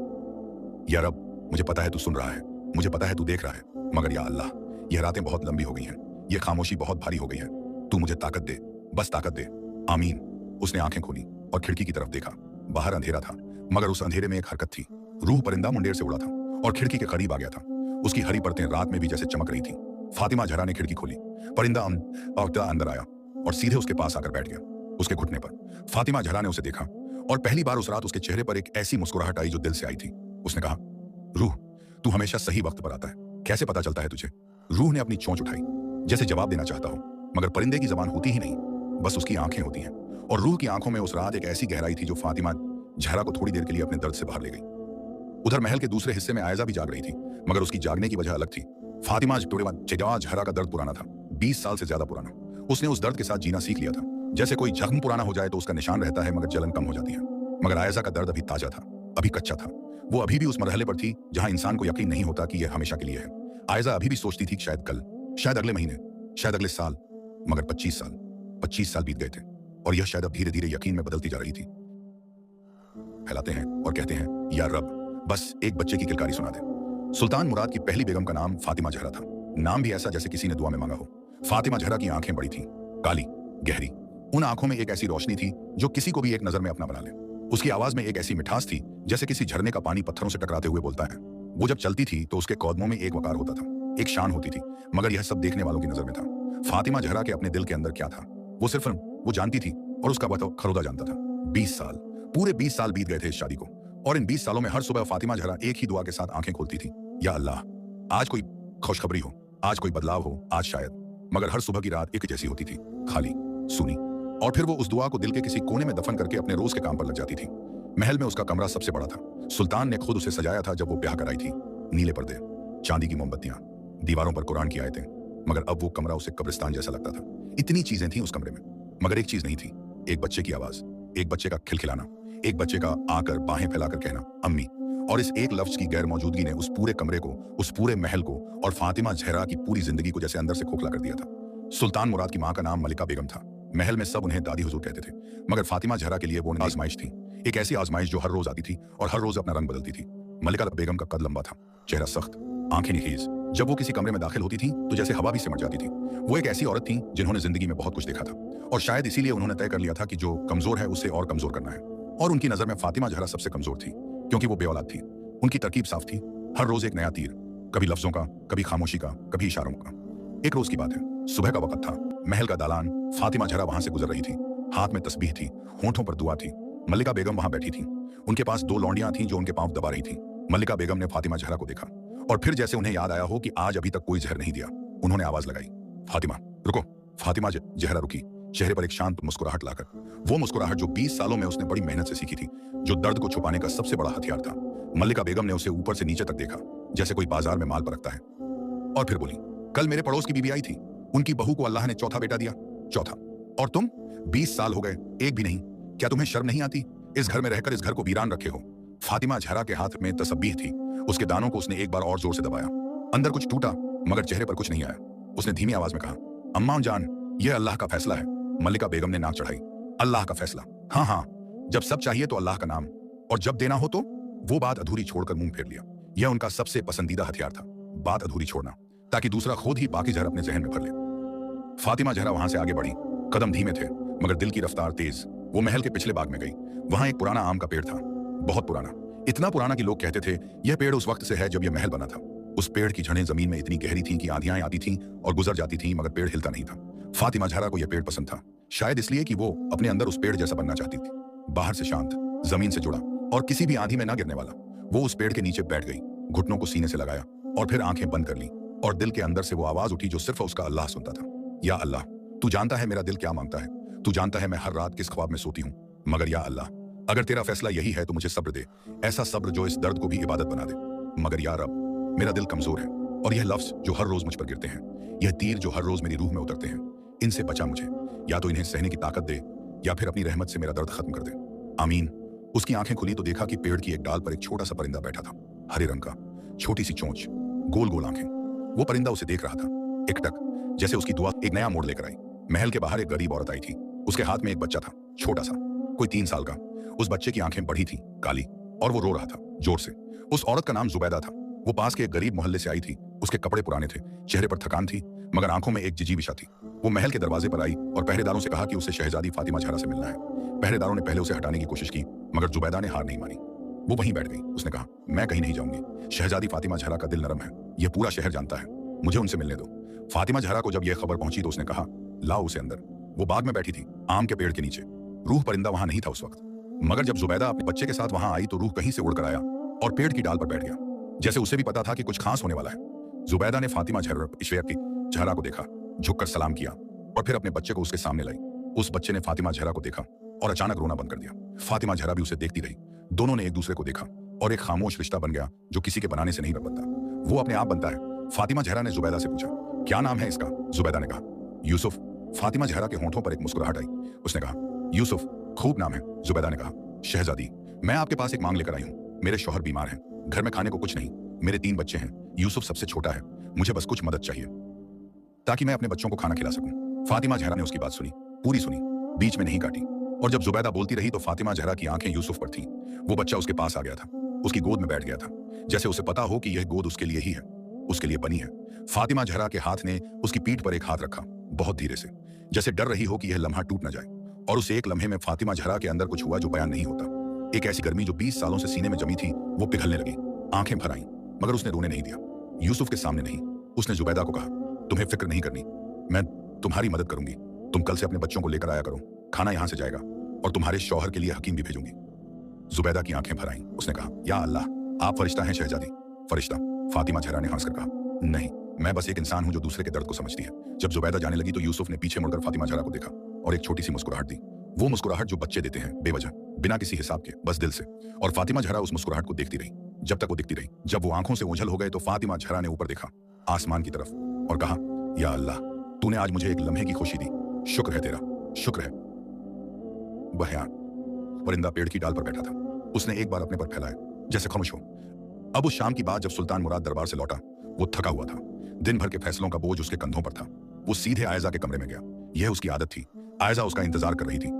या रब, मुझे पता है तू सुन रहा है, मुझे पता है तू देख रहा है, मगर या अल्लाह, यह रातें बहुत लंबी हो गई हैं, यह खामोशी बहुत भारी हो गई है। तू मुझे ताकत दे, बस ताकत दे, आमीन। उसने आंखें खोली और खिड़की की तरफ देखा। बाहर अंधेरा था, मगर उस अंधेरे में एक हरकत थी। रूह परिंदा मुंडेर से उड़ा था और खिड़की के करीब आ गया था। उसकी हरी परतें रात में भी जैसे चमक रही थी। फातिमा जहरा ने खिड़की खोली। परिंदा अंदर आया और सीधे उसके पास आकर बैठ गया, उसके घुटने पर। फातिमा जहरा ने उसे देखा और पहली बार उस रात उसके चेहरे पर एक ऐसी मुस्कुराहट आई जो दिल से आई थी। उसने कहा, रूह, तू हमेशा सही वक्त पर आता है, कैसे पता चलता है तुझे? रूह ने अपनी चोंच उठाई, जैसे जवाब देना चाहता हो, मगर परिंदे की जबान होती ही नहीं, बस उसकी आंखें होती हैं। और रूह की आंखों में उस रात एक ऐसी गहराई थी जो फातिमा जहरा को थोड़ी देर के लिए अपने दर्द से बाहर ले गई। उधर महल के दूसरे हिस्से में आयजा भी जाग रही थी, मगर उसकी जागने की वजह अलग थी। फातिमा जहरा का दर्द पुराना था, 20 साल से ज्यादा पुराना। उसने उस दर्द के साथ जीना सीख लिया था। जैसे कोई जख्म पुराना हो जाए तो उसका निशान रहता है, मगर जलन कम हो जाती है। मगर आयजा का दर्द अभी ताजा था, अभी कच्चा था। वो अभी भी उस मरहले पर थी जहां इंसान को यकीन नहीं होता कि यह हमेशा के लिए है। आयजा अभी भी सोचती थी शायद कल, शायद अगले महीने, शायद अगले साल, मगर 25 साल बीत गए थे, और यह शायद अब धीरे धीरे यकीन में बदलती जा रही थी। फैलाते हैं और कहते हैं, या रब, बस एक बच्चे की किलकारी सुना दे। सुल्तान मुराद की पहली बेगम का नाम फातिमा जहरा था। नाम भी ऐसा जैसे किसी ने दुआ में मांगा हो। फातिमा जहरा की आंखें बड़ी थीं, काली, गहरी। उन आंखों में एक ऐसी रोशनी थी जो किसी को भी एक नजर में अपना बना ले। उसकी आवाज में एक ऐसी मिठास थी जैसे किसी झरने का पानी पत्थरों से टकराते हुए बोलता है। वो जब चलती थी तो उसके कदमों में एक वकार होता था, एक शान होती थी, मगर यह सब देखने वालों की नजर में था। फातिमा जहरा के अपने दिल के अंदर क्या था, वो सिर्फ वो जानती थी, और उसका वह खरोदा जानता था। 20 साल, पूरे 20 साल बीत गए थे इस शादी को, और इन 20 सालों में हर सुबह फातिमा जहरा एक ही दुआ के साथ आंखें खोलती थी, या अल्लाह, आज कोई खुशखबरी हो, आज कोई बदलाव हो, आज शायद। मगर हर सुबह की रात एक जैसी होती थी, खाली, सूनी। और फिर वो उस दुआ को दिल के किसी कोने में दफन करके अपने रोज के काम पर लग जाती थी। महल में उसका कमरा सबसे बड़ा था। सुल्तान ने खुद उसे सजाया था जब वो ब्याह कराई थी। नीले पर्दे, चांदी की मोमबत्तियां, दीवारों पर कुरान की आयतें, मगर अब वो कमरा उसे कब्रिस्तान जैसा लगता था। इतनी चीजें थीं उस कमरे में, मगर एक चीज नहीं थी। एक बच्चे की आवाज, एक बच्चे का खिलखिलाना, एक बच्चे का आकर बाहें फैलाकर कहना अम्मी। और इस एक लफ्ज की गैर मौजूदगी ने उस पूरे कमरे को, उस पूरे महल को और फातिमा जहरा की पूरी जिंदगी को जैसे अंदर से खोखला कर दिया था। सुल्तान मुराद की मां का नाम मलिका बेगम था। महल में सब उन्हें दादी हुजूर कहते थे, मगर फातिमा जहरा के लिए वो आजमाइश थी। एक ऐसी आजमाइश जो हर रोज आती थी और हर रोज अपना रंग बदलती थी। मलिका बेगम का कद लंबा था, चेहरा सख्त, आंखें निखीज। जब वो किसी कमरे में दाखिल होती थी तो जैसे हवा भी सिमट जाती थी। वो एक ऐसी औरत थी जिन्होंने जिंदगी में बहुत कुछ देखा था, और शायद इसीलिए उन्होंने तय कर लिया था कि जो कमजोर है उसे और कमजोर करना है। और उनकी नजर में फातिमा जहरा सबसे कमजोर थी, क्योंकि वो बेऔलाद थी। उनकी तरकीब साफ थी, हर रोज एक नया तीर, कभी लफ्जों का, कभी खामोशी का, कभी इशारों का। एक रोज की बात है, सुबह का वक्त था, महल का दालान। फातिमा जहरा वहां से गुजर रही थी, हाथ में तस्बीह थी, होंठों पर दुआ थी। मल्लिका बेगम वहां बैठी थी, उनके पास 2 लौंडियां थीं जो उनके पांव दबा रही थीं। मल्लिका बेगम ने फातिमा जहरा को देखा, और फिर जैसे उन्हें याद आया हो कि आज अभी तक कोई जहर नहीं दिया, उन्होंने आवाज लगाई, फातिमा रुको। फातिमा जहरा रुकी, चेहरे पर एक शांत मुस्कुराहट लाकर, वो मुस्कुराहट जो 20 सालों में उसने बड़ी मेहनत से सीखी थी, जो दर्द को छुपाने का सबसे बड़ा हथियार था। मल्लिका बेगम ने उसे ऊपर से नीचे तक देखा, जैसे कोई बाजार में माल परखता है, और फिर बोली, कल मेरे पड़ोस की बीबी आई थी, उनकी बहू को अल्लाह ने चौथा बेटा दिया। चौथा? और तुम? 20 साल हो गए, एक भी नहीं। क्या तुम्हें शर्म नहीं आती? इस घर में रहकर इस घर को वीरान रखे हो। फातिमा जहरा के हाथ में तस्बीह थी, उसके दानों को उसने एक बार और जोर से दबाया। अंदर कुछ टूटा, मगर चेहरे पर कुछ नहीं आया। उसने धीमी आवाज में कहा, अम्मा जान, यह अल्लाह का फैसला है। मल्लिका बेगम ने नाक चढ़ाई, अल्लाह का फैसला? हाँ हाँ, जब सब चाहिए तो अल्लाह का नाम, और जब देना हो तो? वो बात अधूरी छोड़कर मुंह फेर लिया। यह उनका सबसे पसंदीदा हथियार था, बात अधूरी छोड़ना, ताकि दूसरा खुद ही बाकी जहर अपने जहन में भर ले। फातिमा जहरा वहां से आगे बढ़ी, कदम धीमे थे, मगर दिल की रफ्तार तेज। वो महल के पिछले बाग में गई। वहां एक पुराना आम का पेड़ था, बहुत पुराना, इतना पुराना कि लोग कहते थे यह पेड़ उस वक्त से है जब यह महल बना था। उस पेड़ की जड़ें जमीन में इतनी गहरी थीं कि आंधियां आती थीं और गुजर जाती थीं, मगर पेड़ हिलता नहीं था। फातिमा जहरा को यह पेड़ पसंद था, शायद इसलिए कि वो अपने अंदर उस पेड़ जैसा बनना चाहती थी, बाहर से शांत, जमीन से जुड़ा, और किसी भी आंधी में ना गिरने वाला। वो उस पेड़ के नीचे बैठ गई, घुटनों को सीने से लगाया, और फिर आंखें बंद कर ली, और दिल के अंदर से वो आवाज उठी जो सिर्फ उसका अल्लाह सुनता था, या अल्लाह, तू जानता है मेरा दिल क्या मांगता है, तू जानता है मैं हर रात किस ख्वाब में सोती हूँ, मगर या अल्लाह, अगर तेरा फैसला यही है तो मुझे सब्र दे, ऐसा सब्र जो इस दर्द को भी इबादत बना दे। मगर या रब, मेरा दिल कमजोर है, और यह लफ्ज जो हर रोज मुझ पर गिरते हैं, यह तीर जो हर रोज मेरी रूह में उतरते हैं, इनसे बचा मुझे। या तो इन्हें सहने की ताकत दे, या फिर अपनी रहमत से मेरा दर्द खत्म कर दे। आमीन। उसकी आंखें खुली तो देखा कि पेड़ की एक डाल पर एक छोटा सा परिंदा बैठा था, हरे रंग का, छोटी सी चोंच, गोल गोल आंखें। वो परिंदा उसे देख रहा था, एकटक, जैसे उसकी दुआ एक नया मोड़ लेकर आई। महल के बाहर एक गरीब औरत आई थी, उसके हाथ में एक बच्चा था, छोटा सा, कोई 3 साल का। उस बच्चे की आंखें बड़ी थी, काली, और वो रो रहा था जोर से। उस औरत का नाम जुबैदा था। वो पास के एक गरीब मोहल्ले से आई थी, उसके कपड़े पुराने थे, चेहरे पर थकान थी, मगर आंखों में एक जिजीविशा थी। वो महल के दरवाजे पर आई और पहरेदारों से कहा कि उसे शहजादी फातिमा जहरा से मिलना है। पहरेदारों ने पहले उसे हटाने की कोशिश की, मगर जुबैदा ने हार नहीं मानी। वो वहीं बैठ गई। उसने कहा, मैं कहीं नहीं जाऊंगी। शहजादी फातिमा जहरा का दिल नरम है, यह पूरा शहर जानता है, मुझे उनसे मिलने दो। फातिमा जहरा को जब यह खबर पहुंची तो उसने कहा, लाओ उसे अंदर। वो बाग में बैठी थी, आम के पेड़ के नीचे। रूह परिंदा वहां नहीं था उस वक्त, मगर जब जुबैदा अपने बच्चे के साथ वहां आई तो रूह कहीं से उड़कर आया और पेड़ की डाल पर बैठ गया, जैसे उसे भी पता था कि कुछ खास होने वाला है। जुबैदा ने फातिमा जहरा को देखा, झुककर सलाम किया, और फिर अपने बच्चे को उसके सामने लाई। उस बच्चे ने फातिमा जहरा को देखा और अचानक रोना बंद कर दिया। फातिमा जहरा भी उसे देखती रही। दोनों ने एक दूसरे को देखा और एक खामोश रिश्ता बन गया जो किसी के बनाने से नहीं बनता, वो अपने आप बनता है। फातिमा जहरा ने जुबैदा से पूछा, क्या नाम है इसका? जुबैदा ने कहा, यूसुफ। फातिमा जहरा के होंठों पर एक मुस्कुराहट आई। उसने कहा, यूसुफ, खूब नाम है। जुबैदा ने कहा, शहजादी, मैं आपके पास एक मांग लेकर आई हूँ। मेरे शौहर बीमार हैं, घर में खाने को कुछ नहीं, मेरे 3 बच्चे हैं, यूसुफ सबसे छोटा है, मुझे बस कुछ मदद चाहिए ताकि मैं अपने बच्चों को खाना खिला सकूं। फातिमा जहरा ने उसकी बात सुनी, पूरी सुनी, बीच में नहीं काटी, और जब जुबैदा बोलती रही तो फातिमा जहरा की आंखें यूसुफ पर थीं। वो बच्चा उसके पास आ गया था, उसकी गोद में बैठ गया था, जैसे उसे पता हो कि यह गोद उसके लिए ही है, उसके लिए बनी है। फातिमा जहरा के हाथ ने उसकी पीठ पर एक हाथ रखा, बहुत धीरे से, जैसे डर रही हो कि यह लम्हा टूट न जाए। और उस एक लम्हे में फातिमा जहरा के अंदर कुछ हुआ जो बयान नहीं होता। एक ऐसी गर्मी जो 20 सालों से सीने में जमी थी, वो पिघलने लगी। आंखें भर आईं, मगर उसने रोने नहीं दिया। यूसुफ के सामने नहीं। उसने जुबैदा को कहा, तुम्हें फिक्र नहीं करनी, मैं तुम्हारी मदद करूंगी। तुम कल से अपने बच्चों को लेकर आया करो, खाना यहां से जाएगा, और तुम्हारे शौहर के लिए हकीम भी भेजूंगी। जुबैदा की आंखें भर आईं। उसने कहा, या अल्लाह, आप फरिश्ता हैं शहजादी। फरिश्ता? फातिमा जहरा ने हंसकर कहा, नहीं, मैं बस एक इंसान हूं जो दूसरे के दर्द को समझती है। जब जुबैदा जाने लगी तो यूसुफ ने पीछे मुड़कर फातिमा जहरा को देखा और एक छोटी सी मुस्कुराहट दी। वो मुस्कुराहट जो बच्चे देते हैं, बेवजह, बिना किसी हिसाब के, बस दिल से। और फातिमा जहरा उस मुस्कुराहट को देखती रही, जब तक वो दिखती रही। जब वो आंखों से ओझल हो गए तो फातिमा जहरा ने ऊपर देखा। आसमान की तरफ और कहा, या अल्लाह, तूने आज मुझे एक लम्हे की खुशी दी, शुक्र है तेरा, शुक्र है। बहयान परिंदा पेड़ की डाल पर बैठा था। उसने एक बार अपने पर फैलाया जैसे खामोश हो। अब उस शाम की बात जब सुल्तान मुराद दरबार से लौटा, वो थका हुआ था। दिन भर के फैसलों का बोझ उसके कंधों पर था। वो सीधे आयजा के कमरे में गया। यह उसकी आदत थी। आयजा उसका इंतजार कर रही थी।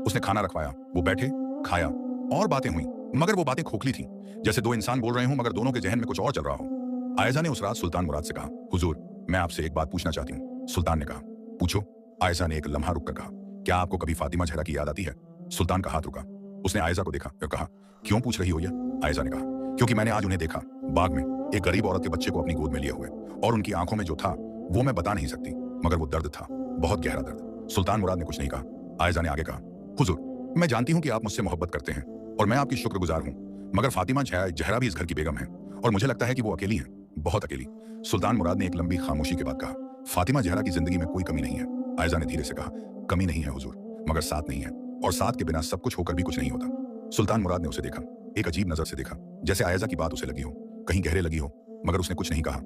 उसने खाना रखवाया, वो बैठे, खाया और बातें हुई, मगर वो बातें खोखली थीं, जैसे दो इंसान बोल रहे हों मगर दोनों के जहन में कुछ और चल रहा हो। आयजा ने उस रात सुल्तान मुराद से कहा, हुजूर, मैं आपसे एक बात पूछना चाहती हूँ। सुल्तान ने कहा, पूछो। आयजा ने एक लम्हा रुक कर कहा, क्या आपको कभी फातिमा जहरा की याद आती है? सुल्तान का हाथ रुका। उसने आयजा को देखा और कहा, क्यों पूछ रही हो यह? आयजा ने कहा, क्योंकि मैंने आज उन्हें देखा बाग में, एक गरीब औरत के बच्चे को अपनी गोद में लिए हुए, और उनकी आंखों में जो था वो मैं बता नहीं सकती, मगर वो दर्द था, बहुत गहरा दर्द। सुल्तान मुराद ने कुछ नहीं कहा। आयजा ने आगे कहा, हुजूर, मैं जानती हूँ कि आप मुझसे मोहब्बत करते हैं और मैं आपकी शुक्रगुजार हूँ, मगर फातिमा जहरा भी इस घर की बेगम है और मुझे लगता है कि वो अकेली है, बहुत अकेली। सुल्तान मुराद ने एक लंबी खामोशी के बाद कहा, फातिमा जहरा की जिंदगी में कोई कमी नहीं है। आयजा ने धीरे से कहा, कमी नहीं है हुजूर, मगर साथ नहीं है, और साथ के बिना सब कुछ होकर भी कुछ नहीं होता। सुल्तान मुराद ने उसे देखा, एक अजीब नजर से देखा, जैसे आयजा की बात उसे लगी हो, कहीं गहरे लगी हो, मगर उसने कुछ नहीं कहा।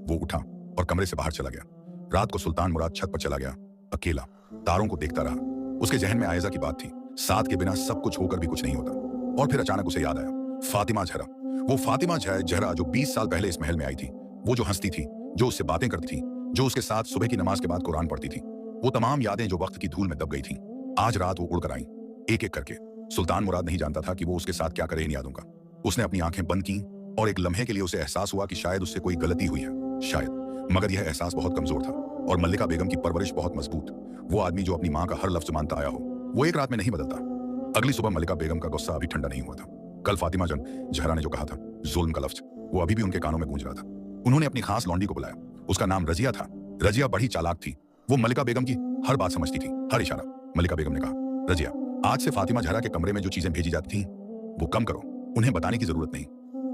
वो उठा और कमरे से बाहर चला गया। रात को सुल्तान मुराद छत पर चला गया, अकेला, तारों को देखता रहा। उसके जहन में आयजा की बात थी, साथ के बिना सब कुछ होकर भी कुछ नहीं होता। और फिर अचानक उसे याद आया, फातिमा जहरा, वो फातिमा जहरा जो 20 साल पहले इस महल में आई थी, वो जो हंसती थी, जो उससे बातें करती थी, जो उसके साथ सुबह की नमाज के बाद कुरान पढ़ती थी। वो तमाम यादें जो वक्त की धूल में दब गई थी, आज रात वो उड़कर आई, एक एक करके। सुल्तान मुराद नहीं जानता था कि वो उसके साथ क्या करे इन यादों का। उसने अपनी आंखें बंद की और एक लम्हे के लिए उसे एहसास हुआ कि शायद उससे कोई गलती हुई है, शायद, मगर यह एहसास बहुत कमजोर था। और मल्लिका बेगम की परवरिश बहुत मजबूत। वो आदमी जो अपनी माँ का हर लफ्ज मानता आया हो, वो एक रात में नहीं बदलता। अगली सुबह मल्लिका बेगम का गुस्सा अभी ठंडा नहीं हुआ था। कल फातिमा जहरा ने जो कहा था, जुल्म का लफ्ज, वो अभी भी उनके कानों में गूंज रहा था। उन्होंने अपनी खास लौंडी को बुलाया। उसका नाम रजिया था। रजिया बड़ी चालाक थी। वो मल्लिका बेगम की हर बात समझती थी, हर इशारा। मल्लिका बेगम ने कहा, रजिया, आज से फातिमा जहरा के कमरे में जो चीजें भेजी जाती थी वो कम करो, उन्हें बताने की जरूरत नहीं,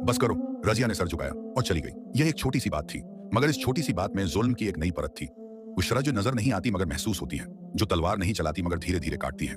बस करो। रजिया ने सर झुकाया और चली गई। यह एक छोटी सी बात थी, मगर इस छोटी सी बात में जुल्म की एक नई परत थी। वो शरह जो नजर नहीं आती मगर महसूस होती है, जो तलवार नहीं चलाती मगर धीरे धीरे काटती है।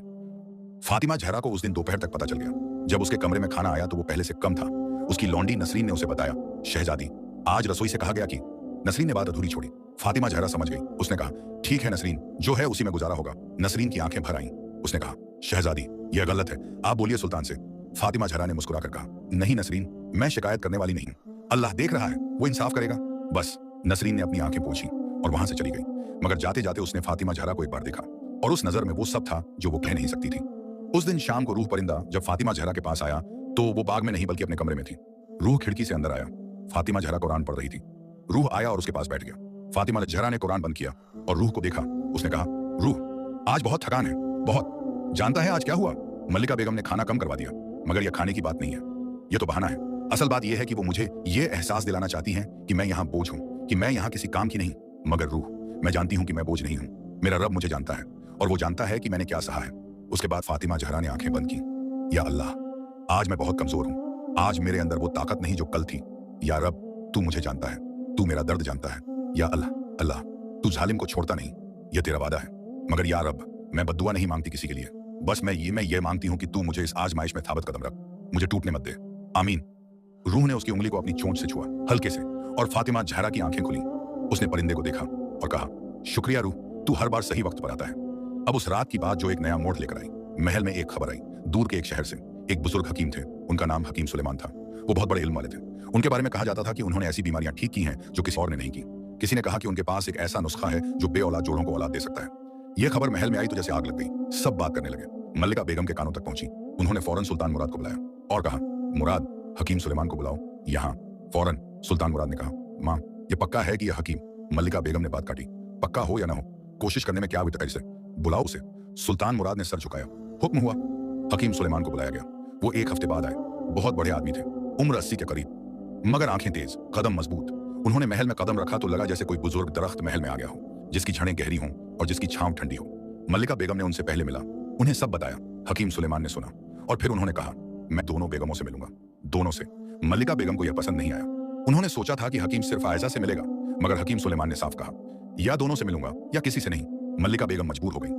फातिमा जहरा को उस दिन दोपहर तक पता चल गया। जब उसके कमरे में खाना आया तो वो पहले से कम था। उसकी लौंडी नसरीन ने उसे बताया, शहजादी, आज रसोई से कहा गया कि। नसरीन ने बात अधूरी छोड़ी। फातिमा जहरा समझ गई। उसने कहा, ठीक है नसरीन, जो है उसी में गुजारा होगा। नसरीन की आंखें भर आईं। उसने कहा, शहजादी, यह गलत है, आप बोलिए सुल्तान से। फातिमा जहरा ने मुस्कुराकर कहा, नहीं नसरीन, मैं शिकायत करने वाली नहीं हूं। अल्लाह देख रहा है, वो इंसाफ करेगा, बस। नसरीन ने अपनी आंखें पोंछी और वहां से चली गई। मगर जाते जाते उसने फातिमा जहरा को एक बार देखा, और उस नजर में वो सब था जो वो कह नहीं सकती थी। उस दिन शाम को रूह परिंदा जब फातिमा जहरा के पास आया तो वो बाग में नहीं बल्कि अपने कमरे में थी। रूह खिड़की से अंदर आया। फातिमा जहरा कुरान पढ़ रही थी। रूह आया और उसके पास बैठ गया। फातिमा जहरा ने कुरान बंद किया और रूह को देखा। उसने कहा, रूह, आज बहुत थकान है, बहुत। जानता है आज क्या हुआ? मल्लिका बेगम ने खाना कम करवा दिया। मगर यह खाने की बात नहीं है, यह तो बहाना है। असल बात यह है कि वो मुझे यह एहसास दिलाना चाहती हैं कि मैं यहाँ बोझ हूँ, कि मैं यहाँ किसी काम की नहीं। मगर रूह, मैं जानती हूँ कि मैं बोझ नहीं हूँ। मेरा रब मुझे जानता है और वो जानता है कि मैंने क्या सहा है। उसके बाद फातिमा जहरा ने आंखें बंद की। या अल्लाह, आज मैं बहुत कमजोर हूँ। आज मेरे अंदर वो ताकत नहीं जो कल थी। या रब, तू मुझे जानता है, तू मेरा दर्द जानता है। या अल्लाह, अल्लाह, तू जालिम को छोड़ता नहीं, यह तेरा वादा है। मगर या रब, मैं बद्दुआ नहीं मांगती किसी के लिए, बस मैं ये मांगती हूँ कि तू मुझे इस आजमाइश में थाबत कदम रख, मुझे टूटने मत दे। आमीन। रूह ने उसकी उंगली को अपनी चोंच से छुआ, हल्के से, और फातिमा जहरा की आंखें खुली। उसने परिंदे को देखा और कहा, शुक्रिया रूह, तू हर बार सही वक्त पर आता है। अब उस रात की बात जो एक नया मोड़ लेकर आई। महल में एक खबर आई। दूर के एक शहर से एक बुजुर्ग हकीम थे। उनका नाम हकीम सुलेमान था। वो बहुत बड़े इल्म वाले थे। उनके बारे में कहा जाता था कि उन्होंने ऐसी बीमारियां ठीक की हैं जो किसी और ने नहीं की। किसी ने कहा कि उनके पास एक ऐसा नुस्खा है जो बे औलाद जोड़ों को औलाद दे सकता है। यह खबर महल में आई तो जैसे आग लग गई। सब बात करने लगे। मल्लिका बेगम के कानों तक पहुंची। उन्होंने फौरन सुल्तान मुराद को बुलाया और कहा, मुराद, हकीम सुलेमान को बुलाओ यहाँ, फौरन। सुल्तान मुराद ने कहा, माँ, ये पक्का है कि यह हकीम? मल्लिका बेगम ने बात काटी, पक्का हो या ना हो, कोशिश करने में क्या वितकर से, बुलाओ उसे। सुल्तान मुराद ने सर झुकाया। हुक्म हुआ। हकीम सुलेमान को बुलाया गया। वो एक हफ्ते बाद आए। बहुत बड़े आदमी थे, उम्र 80 के करीब, मगर आंखें तेज, कदम मजबूत। उन्होंने महल में कदम रखा तो लगा जैसे कोई बुजुर्ग दरख्त महल में आ गया हो, जिसकी जड़ें गहरी हों और जिसकी छांव ठंडी हो। मल्लिका बेगम ने उनसे पहले मिला, उन्हें सब बताया। हकीम सुलेमान ने सुना और फिर उन्होंने कहा, मैं दोनों बेगमों से मिलूंगा, दोनों से। मल्लिका बेगम को यह पसंद नहीं आया। उन्होंने सोचा था कि हकीम सिर्फ आयजा से मिलेगा, मगर हकीम सुलेमान ने साफ कहा, या दोनों से मिलूंगा या किसी से नहीं। मल्लिका बेगम मजबूर हो गई।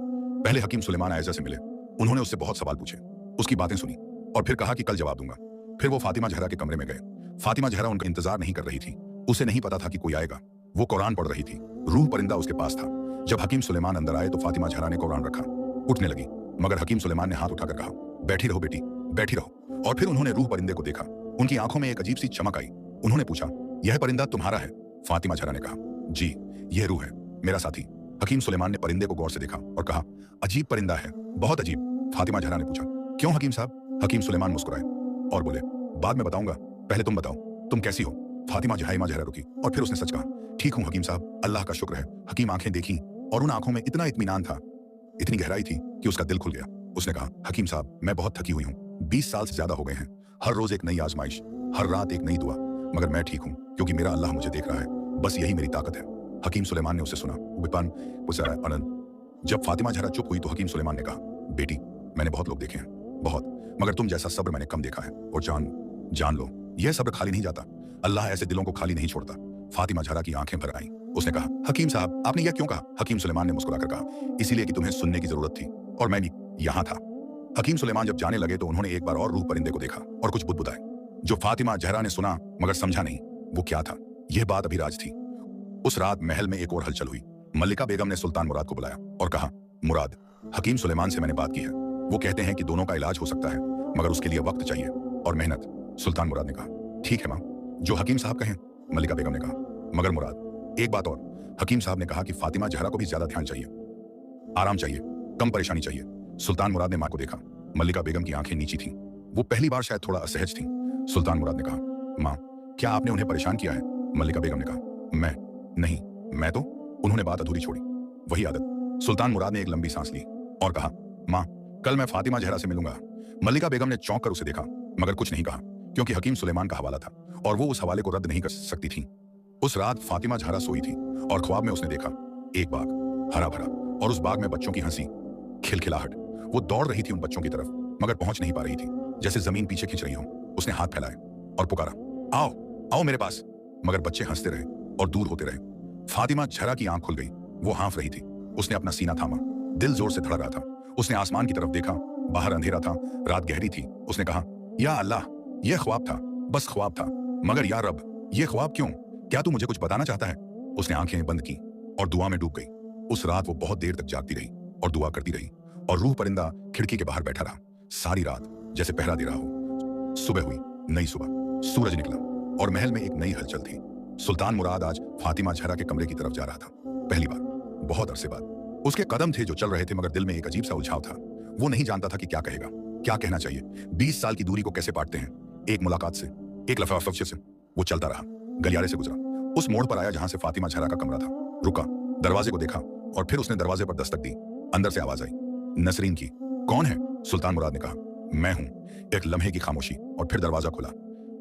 पहले हकीम सुलेमान आयजा से मिले। उन्होंने उससे बहुत सवाल पूछे, उसकी बातें सुनी और फिर कहा कि कल जवाब दूंगा। फिर वो फातिमा जहरा के कमरे में गए। फातिमा जहरा उनका इंतजार नहीं कर रही थी। उसे नहीं पता था कि कोई आएगा। वो कुरान पढ़ रही थी। रूह परिंदा उसके पास था। जब हकीम सुलेमान अंदर आए तो फातिमा जहरा ने कुरान रखा, उठने लगी, मगर हकीम सुलेमान ने हाथ उठाकर कहा, बैठी रहो बेटी, बैठी रहो। और फिर उन्होंने रूह परिंदे को देखा। उनकी आंखों में एक अजीब सी चमक आई। उन्होंने पूछा, यह परिंदा तुम्हारा है? फातिमा जहरा ने कहा, जी, यह रूह है, मेरा साथी। हकीम सुलेमान ने परिंदे को गौर से देखा और कहा, अजीब परिंदा है, बहुत अजीब। फातिमा जहरा ने पूछा, क्यों हकीम साहब? हकीम सुलेमान मुस्कुराए और बोले, बाद में बताऊंगा, पहले तुम बताओ, तुम कैसी हो? फातिमा जहरा रुकी और फिर उसने सच कहा, ठीक हूं हकीम साहब, अल्लाह का शुक्र है। हकीम आंखें देखी और उन आंखों में इतना इत्मीनान था, इतनी गहराई थी कि उसका दिल खुल गया। उसने कहा, हकीम साहब, मैं बहुत थकी हुई हूँ, 20 साल से ज्यादा हो गए हैं। हर रोज एक नई आजमाइश, हर रात एक नई दुआ, मगर मैं ठीक हूँ क्योंकि मेरा अल्लाह मुझे देख रहा है, बस यही मेरी ताकत है। हकीम सुलेमान ने उसे सुना। जब फातिमा जहरा चुप हुई तो हकीम सुलेमान ने कहा, बेटी, मैंने बहुत लोग देखे हैं, बहुत, मगर तुम जैसा सब्र मैंने कम देखा है। और जान लो, यह सब्र खाली नहीं जाता, अल्लाह ऐसे दिलों को खाली नहीं छोड़ता। फातिमा जहरा की आंखें भर आईं। उसने कहा, हकीम साहब, आपने यह क्यों कहा? हकीम सुलेमान ने मुस्कुराकर कहा, इसीलिए कि तुम्हें सुनने की जरूरत थी और मैं भी यहाँ था। हकीम सुलेमान जब जाने लगे तो उन्होंने एक बार और रूह परिंदे को देखा और कुछ बुदबुदाए। जो फातिमा जहरा ने सुना मगर समझा नहीं, वो क्या था? यह बात अभी राज थी। उस रात महल में एक और हलचल हुई। मल्लिका बेगम ने सुल्तान मुराद को बुलाया और कहा, मुराद, हकीम सुलेमान से मैंने बात की है, वो कहते हैं कि दोनों का इलाज हो सकता है, मगर उसके लिए वक्त चाहिए और मेहनत। सुल्तान मुराद ने कहा, ठीक है मां, जो हकीम साहब कहें। मल्लिका बेगम ने कहा, मगर मुराद, एक बात और। हकीम साहब ने कहा कि फातिमा जहरा को भी ज्यादा ध्यान चाहिए, आराम चाहिए, कम परेशानी चाहिए। सुल्तान मुराद ने मां को देखा। मल्लिका बेगम की आंखें नीची थीं, वो पहली बार शायद थोड़ा असहज थीं। सुल्तान मुराद ने कहा, मां, क्या आपने उन्हें परेशान किया है? मल्लिका बेगम ने कहा, मैं नहीं, मैं तो। उन्होंने बात अधूरी छोड़ी, वही आदत। सुल्तान मुराद ने एक लंबी सांस ली और कहा, मां, कल मैं फातिमा जहरा से मिलूंगा। मल्लिका बेगम ने चौंक कर उसे देखा मगर कुछ नहीं कहा, क्योंकि हकीम सुलेमान का हवाला था और वो उस हवाले को रद्द नहीं कर सकती थी। उस रात फातिमा जहरा सोई थी और ख्वाब में उसने देखा एक बाग, हरा भरा, और उस बाग में बच्चों की हंसी, खिलखिलाहट। वो दौड़ रही थी उन बच्चों की तरफ, मगर पहुंच नहीं पा रही थी, जैसे जमीन पीछे खींच रही हो। उसने हाथ फैलाए और पुकारा, आओ, आओ मेरे पास, मगर बच्चे हंसते रहे और दूर होते रहे। फातिमा जहरा की आंख खुल गई, वो हाँफ रही थी। उसने अपना सीना थामा, दिल जोर से धड़क रहा था। उसने आसमान की तरफ देखा, बाहर अंधेरा था, रात गहरी थी। उसने कहा, या अल्लाह, यह ख्वाब था, बस ख्वाब था, मगर या रब, यह ख्वाब क्यों? क्या तू मुझे कुछ बताना चाहता है? उसने आंखें बंद की और दुआ में डूब गई। उस रात वो बहुत देर तक जागती रही और दुआ करती रही, और रूह परिंदा खिड़की के बाहर बैठा रहा सारी रात, जैसे पहरा दे रहा हो। सुबह हुई, नई सुबह, सूरज निकला और महल में एक नई हलचल थी। सुल्तान मुराद आज फातिमा जहरा के कमरे की तरफ जा रहा था, पहली बार, बहुत अरसे बाद। उसके कदम थे जो चल रहे थे, मगर दिल में एक अजीब सा उलझाव था। वो नहीं जानता था कि क्या कहेगा, क्या कहना चाहिए। 20 साल की दूरी को कैसे पाटते हैं, एक मुलाकात से, एक लफाफे से। वो चलता रहा, गलियारे से गुजरा, उस मोड़ पर आया जहां से फातिमा जहरा का कमरा था। रुका, दरवाजे को देखा और फिर उसने दरवाजे पर दस्तक दी। अंदर से आवाज आई, नसरीन की। कौन है? सुल्तान मुराद ने कहा, मैं हूं। एक लम्हे की खामोशी और फिर दरवाजा खुला।